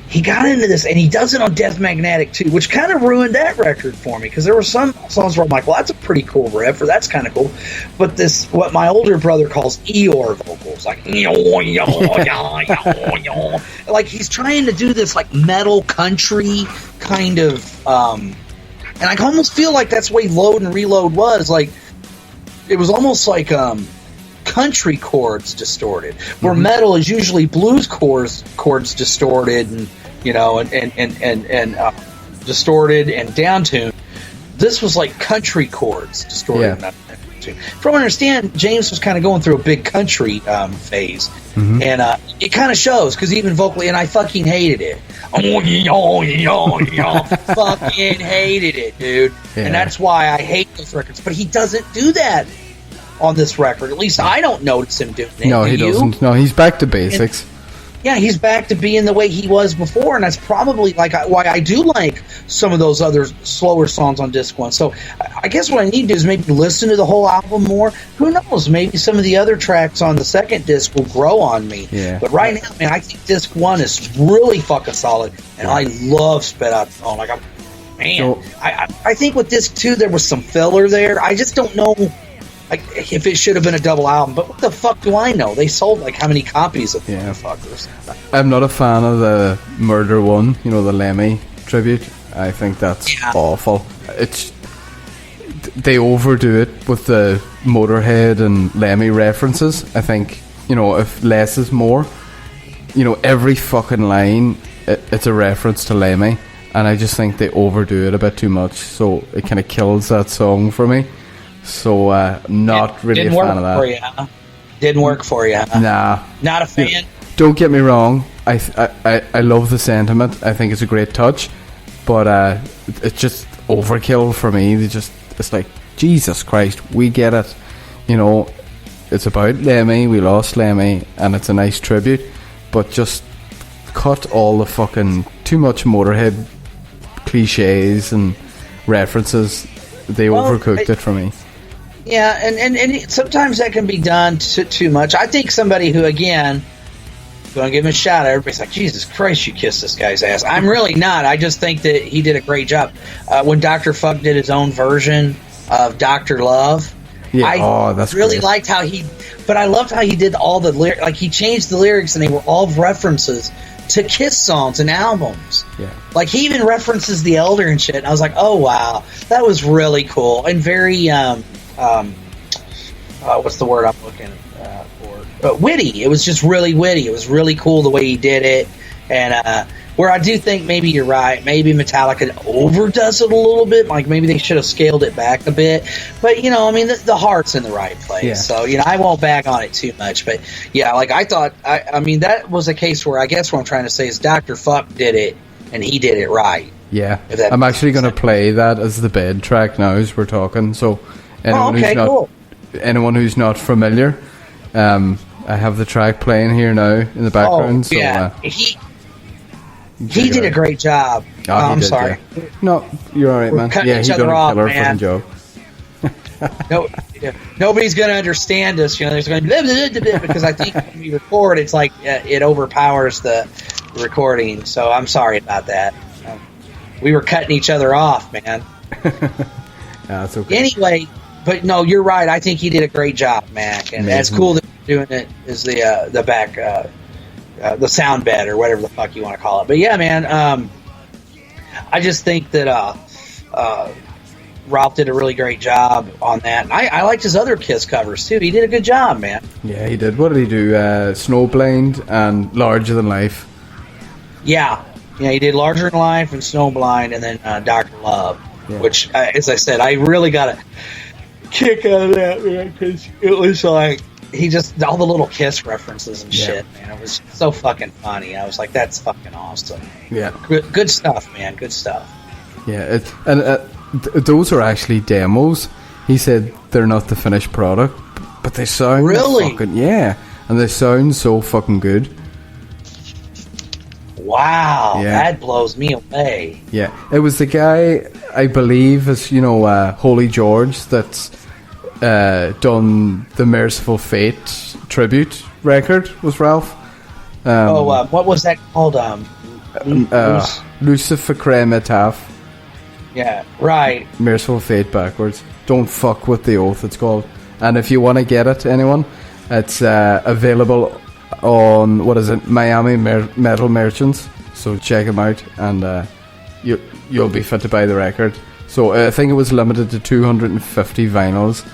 He got into this, and he does it on Death Magnetic too, which kind of ruined that record for me, because there were some songs where I'm like, well, that's a pretty cool riff, or that's kind of cool. But this, what my older brother calls Eeyore vocals, like, like he's trying to do this like metal country kind of, and I almost feel like that's the way Load and Reload was. Like, it was almost like country chords distorted, where metal is usually blues chords distorted, and you know, and distorted and downtuned. This was like country chords distorted. Yeah. From what I understand, James was kind of going through a big country phase, and it kind of shows, because even vocally, and I fucking hated it. Fucking hated it, dude. Yeah. And that's why I hate those records. But he doesn't do that on this record. At least I don't notice him doing it. No, he doesn't. No, he's back to basics. And, yeah, he's back to being the way he was before, and that's probably like why I do like some of those other slower songs on disc 1. So I guess what I need to do is maybe listen to the whole album more. Who knows? Maybe some of the other tracks on the second disc will grow on me. Yeah. But right now, man, I think disc 1 is really fucking solid, and I love Spit Out the Phone. Like, I think with disc 2 there was some filler there. I just don't know. Like, if it should have been a double album, but what the fuck do I know? They sold like how many copies of motherfuckers? I'm not a fan of the Murder one, you know, the Lemmy tribute. I think that's awful. They overdo it with the Motorhead and Lemmy references. I think, you know, if less is more, you know, every fucking line it's a reference to Lemmy, and I just think they overdo it a bit too much, so it kind of kills that song for me. So, not really a fan of that. For you, huh? Didn't work for you, huh? Nah. Not a fan? Don't get me wrong. I love the sentiment. I think it's a great touch. But it's just overkill for me. It's like, Jesus Christ, we get it. You know, it's about Lemmy. We lost Lemmy. And it's a nice tribute. But just cut all the fucking too much Motorhead cliches and references. They overcooked it for me. Yeah, and sometimes that can be done too much. I think somebody who, again, going to give him a shout out, everybody's like, Jesus Christ, you kissed this guy's ass. I'm really not. I just think that he did a great job. When Dr. Fuck did his own version of Dr. Love, that's really great. liked how but I loved how he did all the lyrics. Like, he changed the lyrics, and they were all references to Kiss songs and albums. Yeah. Like, he even references The Elder and shit. And I was like, oh, wow, that was really cool. And very, what's the word I'm looking for? Witty. It was just really witty. It was really cool the way he did it. And where I do think maybe you're right. Maybe Metallica overdoes it a little bit. Like, maybe they should have scaled it back a bit. But, you know, I mean, the heart's in the right place. Yeah. So, you know, I won't bag on it too much. But, yeah, like, I thought, I mean, that was a case where I guess what I'm trying to say is Dr. Fuck did it, and he did it right. Yeah. I'm actually going to play that as the bed track now as we're talking. So, anyone who's not familiar, I have the track playing here now in the background. Oh, yeah. He did a great job. I'm sorry. Yeah. No, you're all right, man. Yeah, he did a killer fucking job. no, nobody's going to understand us. There's going to be because I think when we record, it's like it overpowers the recording. So I'm sorry about that. We were cutting each other off, man. That's okay. Anyway, but no, you're right. I think he did a great job, Mac, and that's cool that you're doing it is the back the sound bed or whatever the fuck you want to call it. But yeah, man, I just think that Ralph did a really great job on that. And I liked his other Kiss covers too. He did a good job, man. Yeah, he did. What did he do? Snowblind and Larger Than Life. Yeah, he did Larger Than Life and Snowblind, and then Dr. Love, which, as I said, I really got a kick out of that, man, because it was like he just all the little Kiss references and shit, man. It was so fucking funny. I was like, that's fucking awesome. Yeah, good stuff, man. Good stuff. Yeah, those are actually demos. He said they're not the finished product, but they sound really fucking, and they sound so fucking good. Wow, that blows me away. Yeah, it was the guy, I believe, is Holy George, that's done the Merciful Fate tribute record, was Ralph. What was that called? Lucifere Metaph. Yeah, right. Merciful Fate backwards. Don't fuck with the oath, it's called. And if you want to get it, anyone, it's available on, Miami Metal Merchants. So check them out, and you'll be fit to buy the record. So I think it was limited to 250 vinyls.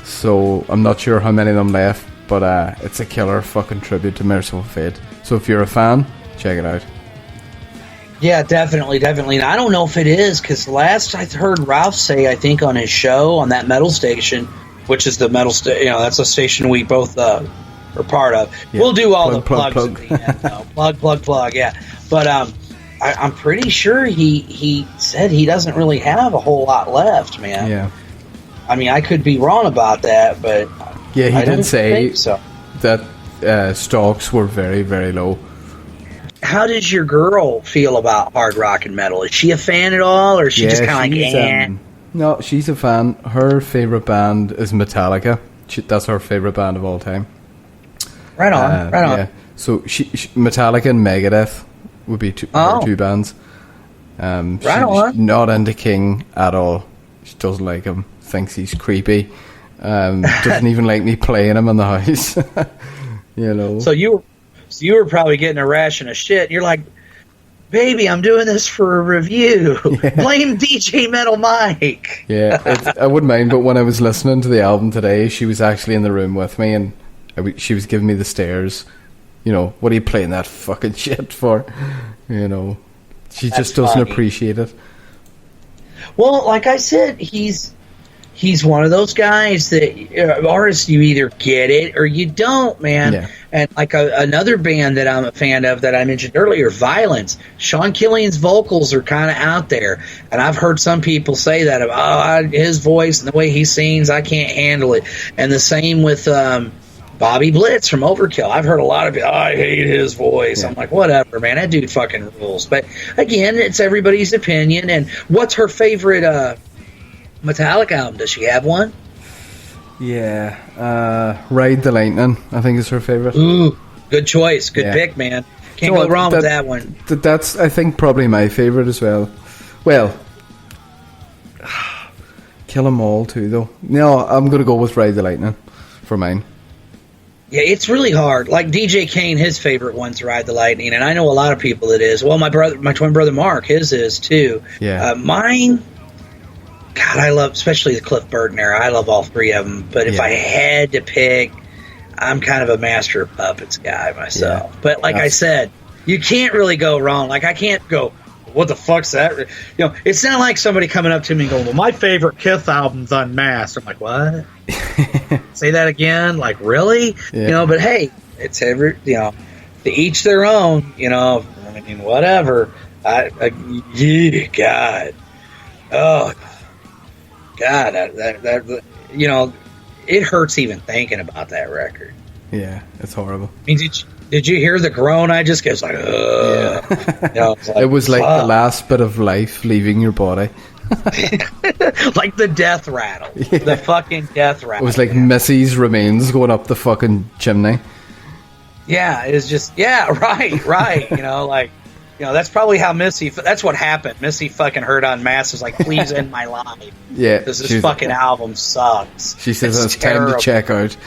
So I'm not sure how many of them left, but it's a killer fucking tribute to Merciful Fate. So if you're a fan, check it out. Yeah, definitely. And I don't know if it is, because last I heard Ralph say, I think on his show on that metal station, which is the metal station, that's a station we both are part of. Yeah. We'll do all plugs at the end. Plug, yeah. But I'm pretty sure he said he doesn't really have a whole lot left, man. Yeah. I mean, I could be wrong about that, but yeah, he did say so. That stocks were very, very low. How does your girl feel about hard rock and metal? Is she a fan at all, or is she just kind of like, No, she's a fan. Her favourite band is Metallica. That's her favourite band of all time. Right on. Yeah. So she Metallica and Megadeth would be her two bands. She's not into King at all. She doesn't like him. Thinks he's creepy. Doesn't even like me playing him in the house. So you were probably getting a ration of shit. And you're like, baby, I'm doing this for a review. Yeah. Blame DJ Metal Mike. Yeah, I wouldn't mind. But when I was listening to the album today, she was actually in the room with me, and she was giving me the stares. What are you playing that fucking shit for? She just doesn't appreciate it. Well, like I said, he's one of those guys that artists, you either get it or you don't, man. Yeah. And like another band that I'm a fan of that I mentioned earlier, Violence. Sean Killian's vocals are kind of out there, and I've heard some people say that his voice and the way he sings, I can't handle it. And the same with Bobby Blitz from Overkill. I've heard a lot of it. I hate his voice. Yeah. I'm like, whatever, man. That dude fucking rules. But again, it's everybody's opinion. And what's her favorite Metallica album? Does she have one? Yeah, Ride the Lightning, I think, is her favorite. Ooh, good choice. Good pick, man. Can't go wrong with that one. That's, I think, probably my favorite as well. Well, Kill 'Em All too, though. No, I'm going to go with Ride the Lightning for mine. Yeah, it's really hard. Like DJ Kane, his favorite one's Ride the Lightning, and I know a lot of people it is. Well, my twin brother Mark, his is too. Yeah. Mine, God, I love, especially the Cliff Burton era. I love all three of them. But if I had to pick, I'm kind of a Master of Puppets guy myself. Yeah. But like I said, you can't really go wrong. Like I can't go, what the fuck's that? It's not like somebody coming up to me and going, well, my favorite Kiss album's Unmasked. I'm like, what? Say that again? Like, really? Yeah. But hey, it's to each their own, I mean, whatever. God. Oh, God, that it hurts even thinking about that record. Yeah, it's horrible. I mean, did you hear the groan I just gave? It's like, yeah. It was like the last bit of life leaving your body. Like the death rattle. Yeah. The fucking death rattle. It was like Missy's remains going up the fucking chimney. Yeah, it was just, right. That's probably how that's what happened. Missy fucking heard on Mass was like, please end my life. Yeah. Because this fucking album sucks. She says it's time to check out.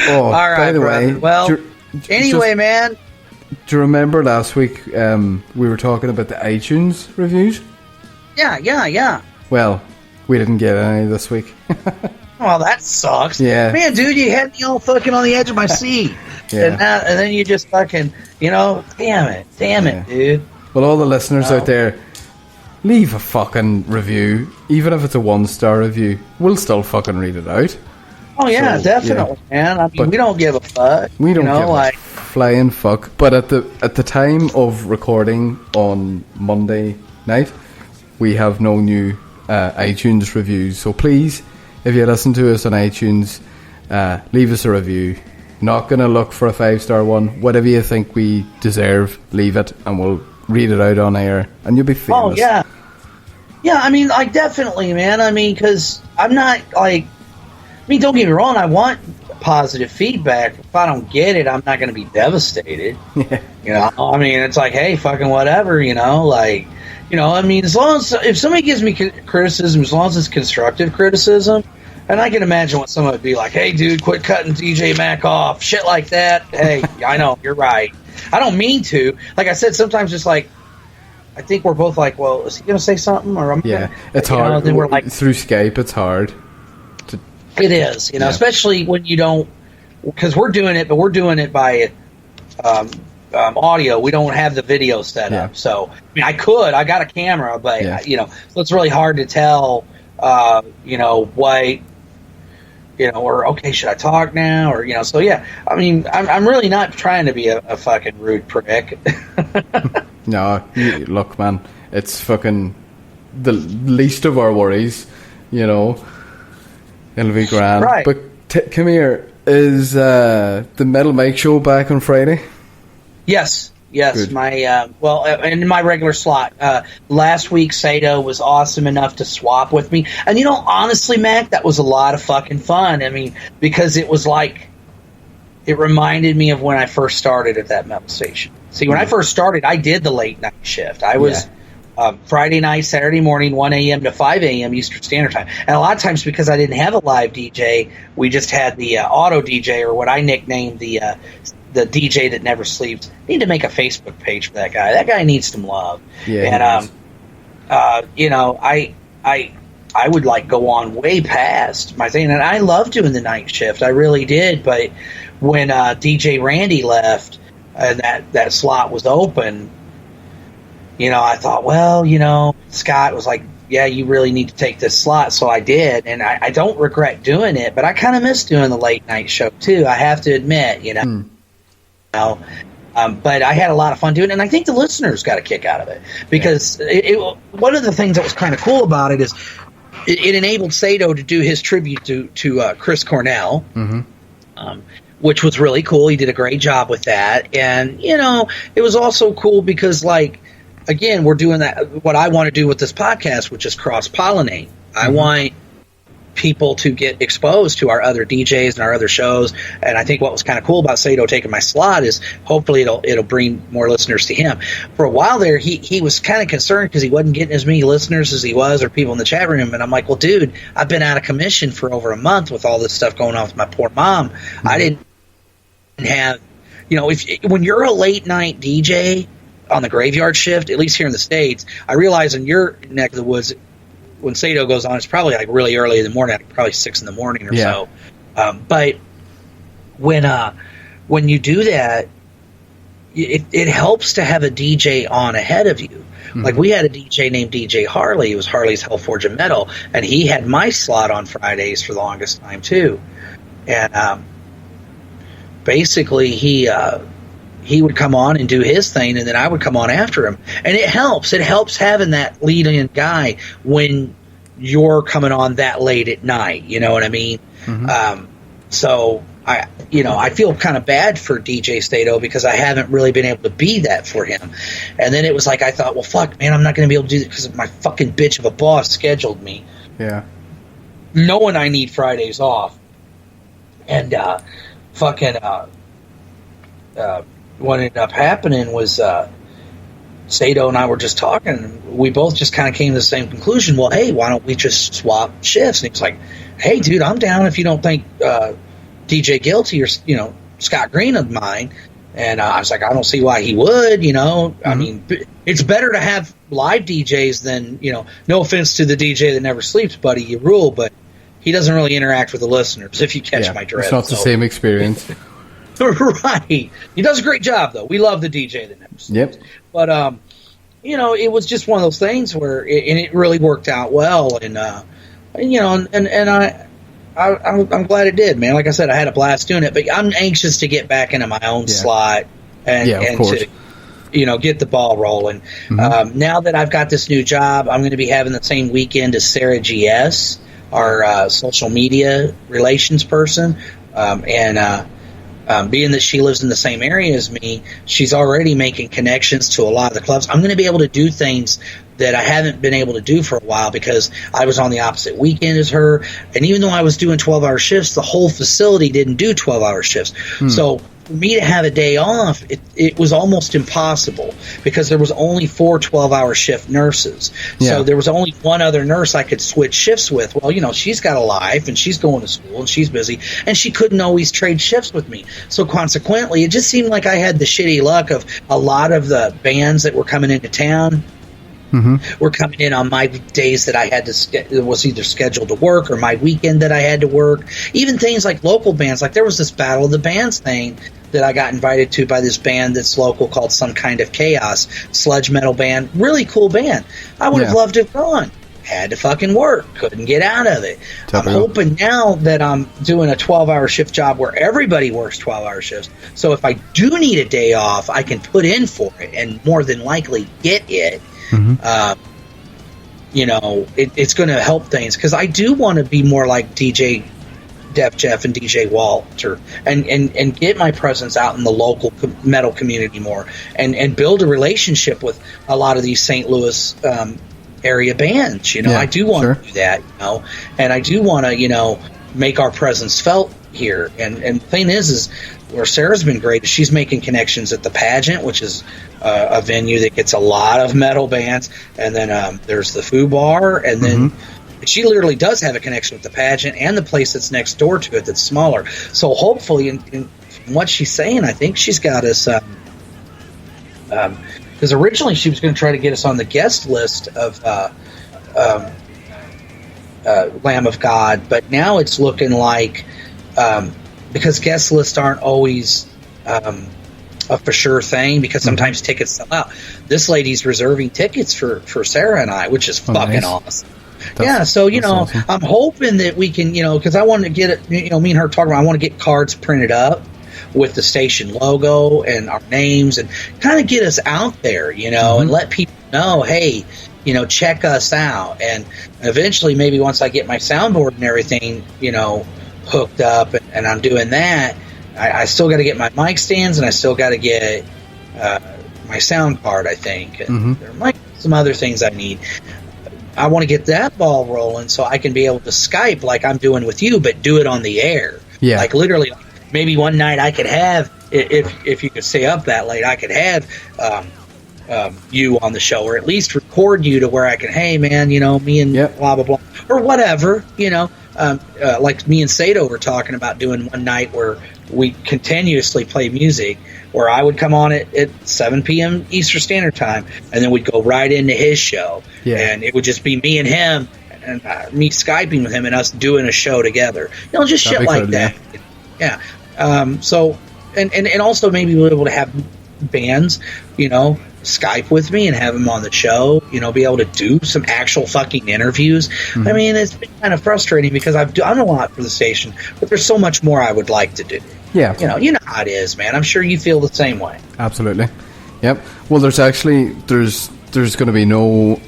All right, by the brother. way. Well, anyway, man. Do you remember last week we were talking about the iTunes reviews? Yeah. Well, we didn't get any this week. Well, that sucks. Yeah. Man, dude, you had me all fucking on the edge of my seat. Yeah. And then you just fucking, damn it, dude. Well, all the listeners out there, leave a fucking review. Even if it's a 1-star review, we'll still fucking read it out. Oh, yeah, so, definitely, man. I mean, we don't give a fuck. We don't give a flying fuck. But at the time of recording on Monday night, we have no new iTunes reviews. So please, if you listen to us on iTunes, leave us a review. Not going to look for a 5-star one. Whatever you think we deserve, leave it, and we'll read it out on air, and you'll be famous. Oh, yeah. Yeah, I mean, like, definitely, man. I mean, because I'm not, like... I mean, don't get me wrong, I want positive feedback. If I don't get it, I'm not going to be devastated. Yeah. I mean, it's like, hey, fucking whatever, I mean, as long as, if somebody gives me criticism, as long as it's constructive criticism, and I can imagine what someone would be like, hey, dude, quit cutting DJ Mack off, shit like that. Hey, I know, you're right. I don't mean to. Like I said, sometimes it's like, I think we're both like, well, is he going to say something? Or it's hard. Then we're like, through Skype, it's hard. It is, especially when you don't, because we're doing it, but we're doing it by audio. We don't have the video set up. So, I mean, I got a camera, but, so it's really hard to tell, what, or, okay, should I talk now? Or, so yeah, I mean, I'm really not trying to be a fucking rude prick. No, look, man, it's fucking the least of our worries, It'll be grand. Right. But come here. Is the Metal Mike show back on Friday? Yes. Good. My in my regular slot. Last week, Sato was awesome enough to swap with me, and honestly, Mac, that was a lot of fucking fun. I mean, because it was like, it reminded me of when I first started at that metal station. See, when I first started, I did the late night shift. I was. Friday night, Saturday morning, 1 a.m. to 5 a.m. Eastern Standard Time. And a lot of times, because I didn't have a live DJ, we just had the auto DJ, or what I nicknamed the DJ that never sleeps. I need to make a Facebook page for that guy. That guy needs some love. Yeah, and I would like go on way past my thing, and I loved doing the night shift. I really did. But when DJ Randy left and that slot was open, I thought, well, Scott was like, yeah, you really need to take this slot. So I did, and I don't regret doing it, but I kind of miss doing the late night show too. I have to admit, but I had a lot of fun doing it, and I think the listeners got a kick out of it, because one of the things that was kind of cool about it is it enabled Sato to do his tribute to Chris Cornell, which was really cool. He did a great job with that, and it was also cool because, like, again, we're doing what I want to do with this podcast, which is cross-pollinate. I want people to get exposed to our other DJs and our other shows, and I think what was kind of cool about Sato taking my slot is hopefully it'll bring more listeners to him. For a while there, he was kind of concerned because he wasn't getting as many listeners as he was, or people in the chat room, and I'm like, well, dude, I've been out of commission for over a month with all this stuff going on with my poor mom. I didn't have, when you're a late-night DJ on the graveyard shift, at least here in the States, I realize in your neck of the woods, when Sato goes on, it's probably like really early in the morning, like probably 6 in the morning or so. But when you do that, it helps to have a DJ on ahead of you. Like, we had a DJ named DJ Harley. It was Harley's Hellforge and Metal, and he had my slot on Fridays for the longest time too. And basically, he would come on and do his thing, and then I would come on after him. And it helps. It helps having that lead-in guy when you're coming on that late at night. You know what I mean? So, I feel kind of bad for DJ Stato because I haven't really been able to be that for him. And then it was like I thought, well, fuck, man, I'm not going to be able to do it because my fucking bitch of a boss scheduled me. Yeah. Knowing I need Fridays off. And what ended up happening was Stato and I were just talking. We both just kind of came to the same conclusion. Well, hey, why don't we just swap shifts? And he was like, hey, dude, I'm down if you don't think DJ Guilty or, Scott Green of mine. And I was like, I don't see why he would, I mean, it's better to have live DJs than, no offense to the DJ that never sleeps, buddy, you rule, but he doesn't really interact with the listeners, if you catch my drift. It's not the same experience. Right. He does a great job, though. We love the DJ that never sleeps. Yep. But, it was just one of those things where it really worked out well. And, I'm glad it did, man. Like I said, I had a blast doing it, but I'm anxious to get back into my own slot and to, get the ball rolling. Now that I've got this new job, I'm going to be having the same weekend as Sarah GS, our social media relations person. Being that she lives in the same area as me, she's already making connections to a lot of the clubs. I'm going to be able to do things that I haven't been able to do for a while because I was on the opposite weekend as her. And even though I was doing 12-hour shifts, the whole facility didn't do 12-hour shifts. So for me to have a day off, it was almost impossible because there was only 4 12-hour shift nurses. So there was only one other nurse I could switch shifts with. Well, she's got a life and she's going to school and she's busy and she couldn't always trade shifts with me. So consequently, it just seemed like I had the shitty luck of a lot of the bands that were coming into town were coming in on my days that I had to was either scheduled to work or my weekend that I had to work. Even things like local bands, like there was this Battle of the Bands thing that I got invited to by this band that's local called Some Kind of Chaos, sludge metal band, really cool band. I would have loved to have gone. Had to fucking work, couldn't get out of it. I'm hoping now that I'm doing a 12-hour shift job where everybody works 12-hour shifts. So if I do need a day off, I can put in for it and more than likely get it. It's going to help things because I do want to be more like DJ Def Jeff and DJ Walter and get my presence out in the local metal community more and build a relationship with a lot of these St. Louis area bands. I do want to do that, and I do want to, make our presence felt here. And the thing is where Sarah's been great is she's making connections at the Pageant, which is a venue that gets a lot of metal bands. And then there's the Foo Bar. And then she literally does have a connection with the Pageant and the place that's next door to it that's smaller. So hopefully, in what she's saying, I think she's got us because originally she was going to try to get us on the guest list of Lamb of God, but now it's looking like because guest lists aren't always a for sure thing because sometimes tickets sell out. This lady's reserving tickets for Sarah and I, which is fucking awesome. So awesome. I'm hoping that we can, because I want to get it. Me and her talking about I want to get cards printed up with the station logo and our names and kind of get us out there, and let people know, hey, check us out. And eventually, maybe once I get my soundboard and everything, hooked up and I'm doing that, I still got to get my mic stands and I still got to get my sound card, I think. And there might be some other things I need. I want to get that ball rolling so I can be able to Skype like I'm doing with you, but do it on the air. Yeah. Like literally, maybe one night I could have, if you could stay up that late, I could have you on the show, or at least record you to where I can, hey man, me and blah blah blah, or whatever, like me and Sato were talking about doing one night where we continuously play music, where I would come on at 7 p.m. Eastern Standard Time, and then we'd go right into his show, and it would just be me and him, and me Skyping with him, and us doing a show together, just shit like that. Yeah. So, and also maybe we'll be able to have bands, Skype with me and have them on the show, be able to do some actual fucking interviews. I mean, it's been kind of frustrating because I've done a lot for the station, but there's so much more I would like to do. Yeah. You know how it is, man. I'm sure you feel the same way. Absolutely. Yep. Well, there's going to be no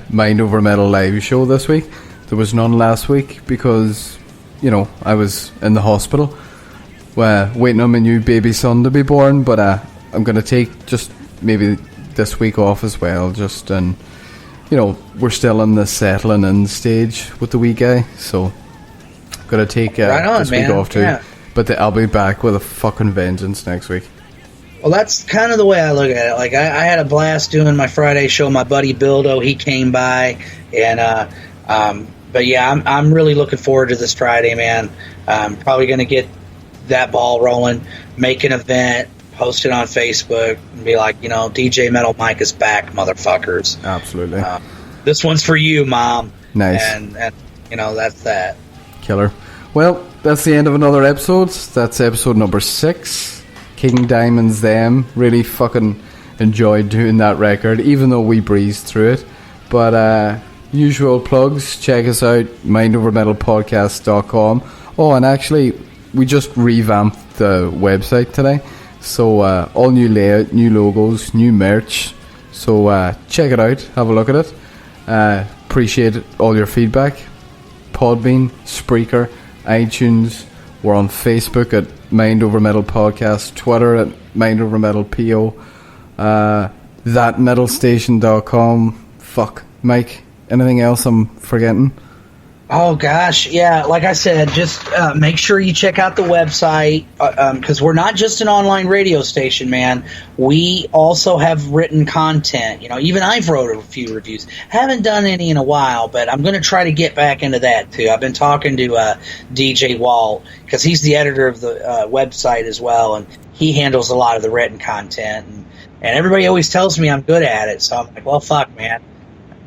Mind Over Metal live show this week. There was none last week because, I was in the hospital. waiting on my new baby son to be born, but I'm going to take just maybe this week off as well, just, and we're still in the settling in stage with the wee guy, so I'm going to take this week off too. Yeah. But I'll be back with a fucking vengeance next week. Well, that's kind of the way I look at it. Like, I had a blast doing my Friday show. My buddy Bildo, he came by, and but yeah, I'm really looking forward to this Friday, man. I'm probably going to get that ball rolling, make an event, post it on Facebook, and be like, DJ Metal Mike is back, motherfuckers. Absolutely. This one's for you, Mom. Nice. And that's that. Killer. Well, that's the end of another episode. That's episode number 6. King Diamond's Them. Really fucking enjoyed doing that record, even though we breezed through it. But usual plugs, check us out, mindovermetalpodcast.com. Oh, and actually, we just revamped the website today. So all new layout, new logos, new merch. So check it out, have a look at it. Appreciate all your feedback. Podbean, Spreaker, iTunes. We're on Facebook at Mind Over Metal Podcast, Twitter at Mind Over Metal PO, thatmetalstation.com. Fuck, Mike, anything else I'm forgetting? Oh gosh, yeah. Like I said, just make sure you check out the website, because we're not just an online radio station, man. We also have written content. Even I've wrote a few reviews. Haven't done any in a while, but I'm going to try to get back into that too. I've been talking to DJ Walt, because he's the editor of the website as well, and he handles a lot of the written content. And everybody always tells me I'm good at it, so I'm like, well, fuck, man.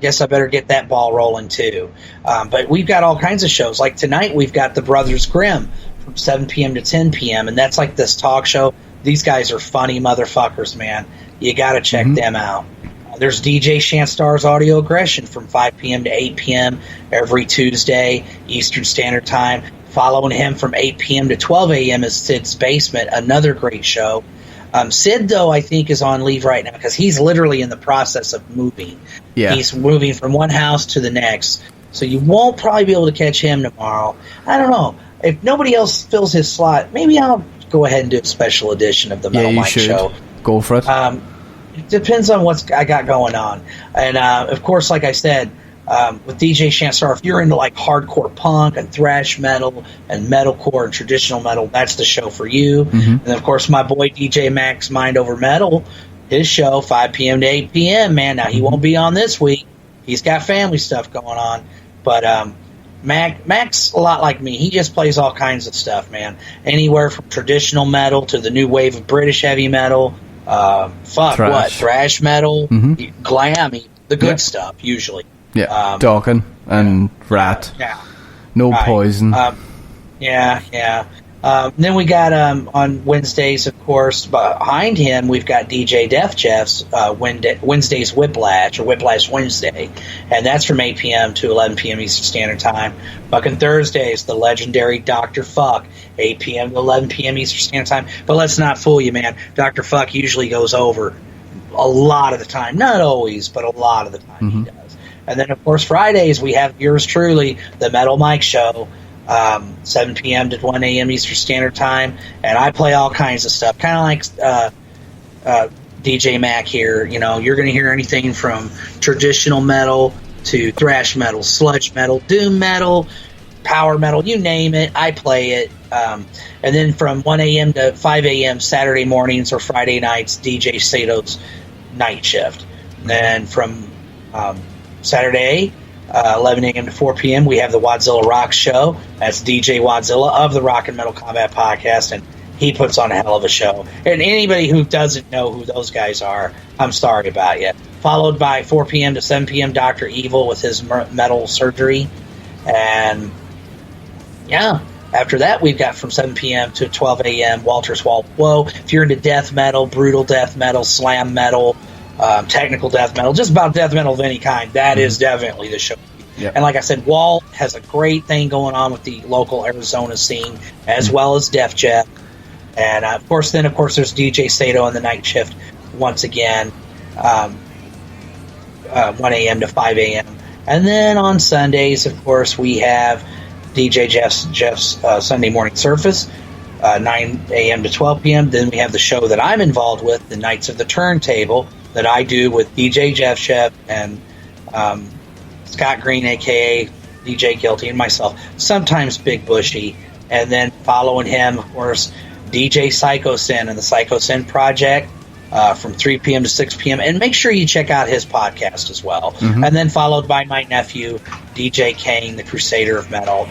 Guess I better get that ball rolling too. But we've got all kinds of shows. Like tonight, we've got the Brothers Grimm from 7 p.m. to 10 p.m. and that's like this talk show. These guys are funny motherfuckers, man. You got to check them out. There's DJ Shanstar's Audio Aggression from 5 p.m. to 8 p.m. every Tuesday, Eastern Standard Time. Following him from 8 p.m. to 12 a.m. is Sid's Basement, another great show. Sid, though, I think is on leave right now because he's literally in the process of moving. Yeah. He's moving from one house to the next. So you won't probably be able to catch him tomorrow. I don't know. If nobody else fills his slot, maybe I'll go ahead and do a special edition of the Metal Mike show. Go for it. It depends on what I got going on. And, of course, like I said, with DJ Shanstar, if you're into like hardcore punk and thrash metal and metalcore and traditional metal, that's the show for you. And of course, my boy DJ Mack's Mind Over Metal, his show 5 p.m. to 8 p.m. Man, now he won't be on this week. He's got family stuff going on, but Mack's a lot like me. He just plays all kinds of stuff, man. Anywhere from traditional metal to the new wave of British heavy metal. Thrash metal, glam, the good stuff usually. Yeah, Dawkins and Rat. No Poison. Then we got on Wednesdays, of course, behind him, we've got DJ Def Jeff's Wednesday's Whiplash, or Whiplash Wednesday. And that's from 8 p.m. to 11 p.m. Eastern Standard Time. Fucking Thursdays, the legendary Dr. Fuck, 8 p.m. to 11 p.m. Eastern Standard Time. But let's not fool you, man. Dr. Fuck usually goes over a lot of the time. Not always, but a lot of the time he does. And then, of course, Fridays, we have yours truly, the Metal Mike Show, 7 p.m. to 1 a.m. Eastern Standard Time. And I play all kinds of stuff, kind of like DJ Mack here. You're going to hear anything from traditional metal to thrash metal, sludge metal, doom metal, power metal, you name it, I play it. And then from 1 a.m. to 5 a.m. Saturday mornings or Friday nights, DJ Sato's Night Shift. And then from Saturday, 11 a.m. to 4 p.m., we have the Wadzilla Rock Show. That's DJ Wadzilla of the Rock and Metal Combat Podcast, and he puts on a hell of a show. And anybody who doesn't know who those guys are, I'm sorry about you. Followed by 4 p.m. to 7 p.m., Dr. Evil with his metal surgery. And, after that, we've got from 7 p.m. to 12 a.m., Walter's Wall Whoa. If you're into death metal, brutal death metal, slam metal, technical death metal, just about death metal of any kind, that is definitely the show. And like I said, Walt has a great thing going on with the local Arizona scene, as well as Def Jam. And of course, there's DJ Sato on the Night Shift once again, 1 a.m. to 5 a.m. And then on Sundays, of course, we have DJ Jeff's Sunday Morning Surface, 9 a.m. to 12 p.m. Then we have the show that I'm involved with, the Knights of the Turntable, that I do with DJ Jeff Shep and Scott Green, a.k.a. DJ Guilty, and myself, sometimes Big Bushy. And then following him, of course, DJ Psycho Sin and the Psycho Sin Project from 3 p.m. to 6 p.m. And make sure you check out his podcast as well. Mm-hmm. And then followed by my nephew, DJ Kane, the Crusader of Metal,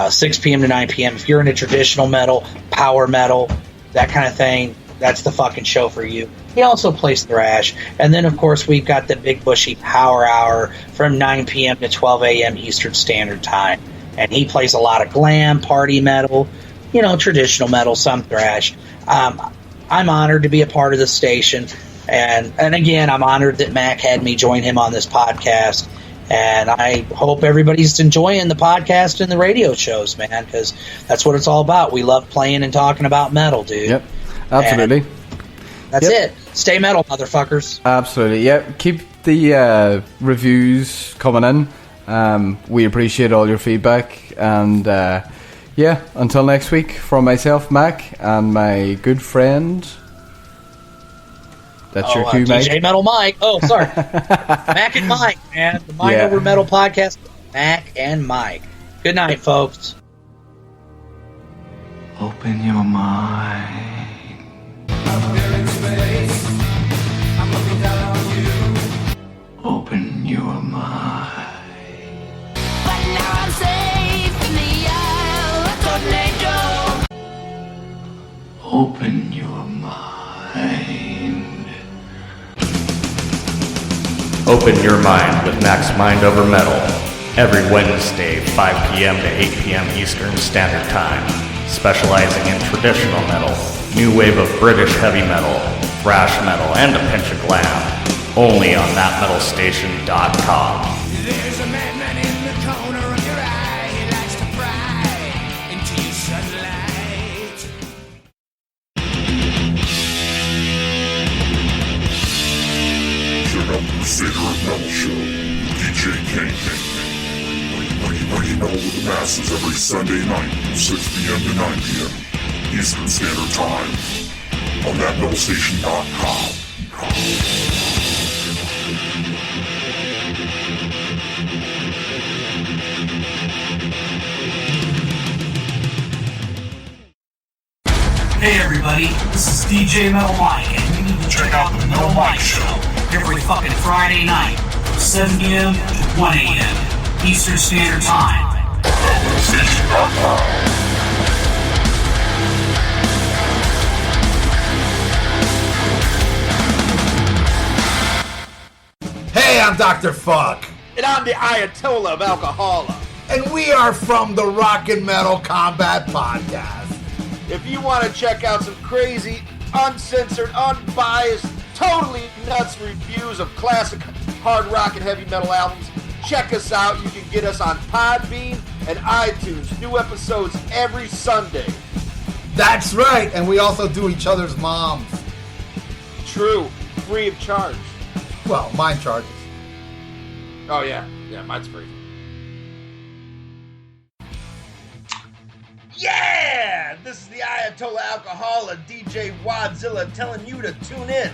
6 p.m. to 9 p.m. If you're into traditional metal, power metal, that kind of thing, that's the fucking show for you. He also plays thrash. And then, of course, we've got the Big Bushy Power Hour from 9 p.m. to 12 a.m. Eastern Standard Time. And he plays a lot of glam, party metal, traditional metal, some thrash. I'm honored to be a part of the station. And again, I'm honored that Mack had me join him on this podcast. And I hope everybody's enjoying the podcast and the radio shows, man, because that's what it's all about. We love playing and talking about metal, dude. Yep, absolutely. And that's it. Stay metal, motherfuckers. Absolutely, yep. Keep the reviews coming in. We appreciate all your feedback. And, until next week, from myself, Mack, and my good friend... That's your cue, Mike. DJ Metal Mike. Oh, sorry. Mack and Mike, man. The Mind Over Metal podcast. Mack and Mike. Good night, folks. Open your mind. Up there in space, I'm looking down on you. Open your mind. But now I'm safe in the Isle of Tornado. Open your mind. Open Your Mind with Mack's Mind Over Metal, every Wednesday, 5 p.m. to 8 p.m. Eastern Standard Time, specializing in traditional metal, new wave of British heavy metal, thrash metal, and a pinch of glam, only on thatmetalstation.com. There's a madman in the corner of your eye, he likes to pry into your sunlight. Crusader of Metal Show, DJ Kane. Bringing metal to the masses every Sunday night from 6 p.m. to 9 p.m. Eastern Standard Time on thatmetalstation.com. Hey everybody, this is DJ Metal Mike, and you need to check out the Metal Mike Show every fucking Friday night from 7 p.m. to 1 a.m. Eastern Standard Time. Hey, I'm Dr. Fuck. And I'm the Ayatollah of Alcohola. And we are from the Rock and Metal Combat Podcast. If you want to check out some crazy, uncensored, unbiased, totally nuts reviews of classic hard rock and heavy metal albums, check us out. You can get us on Podbean and iTunes. New episodes every Sunday. That's right. And we also do each other's moms. True. Free of charge. Well, mine charges. Oh, yeah. Yeah, mine's free. Yeah! This is the Ayatollah Alcohola, DJ Wadzilla, telling you to tune in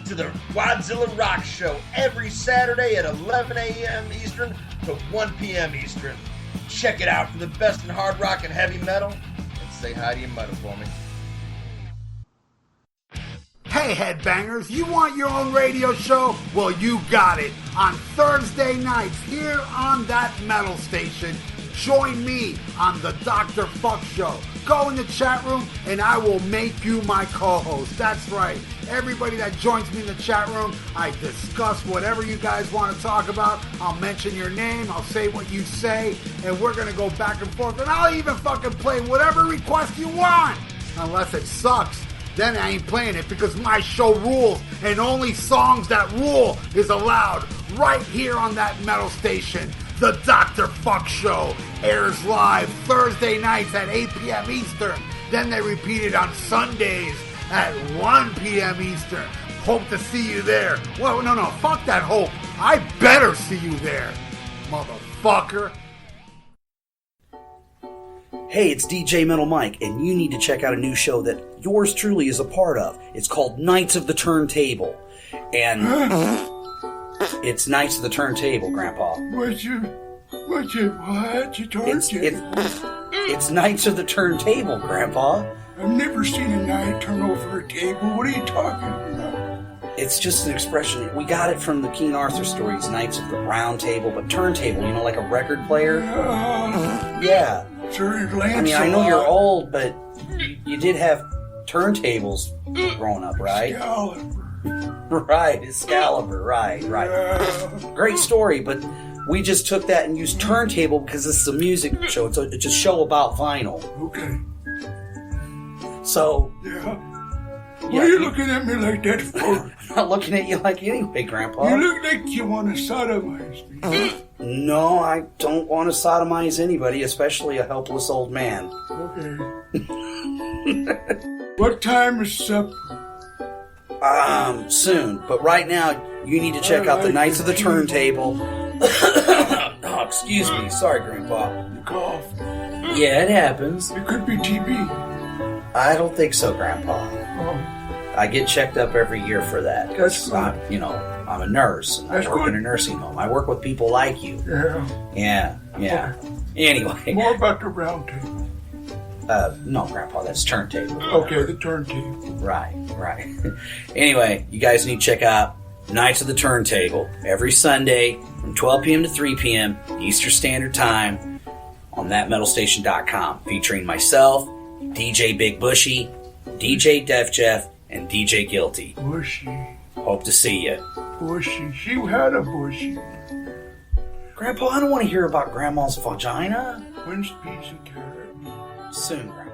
to the Wadzilla Rock Show every Saturday at 11 a.m. Eastern to 1 p.m. Eastern. Check it out for the best in hard rock and heavy metal. And say hi to your mother for me. Hey, headbangers, you want your own radio show? Well, you got it. On Thursday nights here on That Metal Station, join me on the Dr. Fuck Show. Go in the chat room and I will make you my co-host. That's right. Everybody that joins me in the chat room, I discuss whatever you guys want to talk about. I'll mention your name, I'll say what you say, and we're going to go back and forth. And I'll even fucking play whatever request you want. Unless it sucks. Then I ain't playing it because my show rules, and only songs that rule is allowed right here on That Metal Station. The Dr. Fuck Show airs live Thursday nights at 8 p.m. Eastern. Then they repeat it on Sundays at 1 p.m. Eastern. Hope to see you there. Well, no, fuck that hope. I better see you there, motherfucker. Hey, it's DJ Metal Mike, and you need to check out a new show that yours truly is a part of. It's called Knights of the Turntable. And it's Knights of the Turntable, Grandpa. What? It's Knights of the Turntable, Grandpa. I've never seen a knight turn over a table. What are you talking about? It's just an expression. We got it from the King Arthur stories, Knights of the Round Table, but turntable, like a record player? Yeah. Sir, I mean, I know you're old, but you did have turntables growing up, right? Excalibur. Right, Excalibur, right. Great story, but we just took that and used turntable because this is a music show. It's a show about vinyl. Okay. So... Yeah. What are you looking at me like that for? I'm not looking at you like anyway, Grandpa. You look like you want to sodomize me. No, I don't want to sodomize anybody, especially a helpless old man. Okay. What time is supper? Soon. But right now, you need to check out the Knights of the Turntable. Oh, excuse me. Sorry, Grandpa. You cough. Yeah, it happens. It could be TB. I don't think so, Grandpa. Oh. I get checked up every year for that. That's good. I'm a nurse, and I work in a nursing home. I work with people like you. Yeah. Yeah. Okay. Anyway. More about the round table. No, Grandpa, that's turntable. Okay, the turntable. Right. Anyway, you guys need to check out Knights of the Turntable every Sunday from 12 p.m. to 3 p.m. Eastern Standard Time on thatmetalstation.com, featuring myself, DJ Big Bushy, DJ Def Jeff, and DJ Guilty. Bushy. Hope to see you. Bushy. She had a bushy. Grandpa, I don't want to hear about Grandma's vagina. When's pizza carrot? Soon, Grandpa.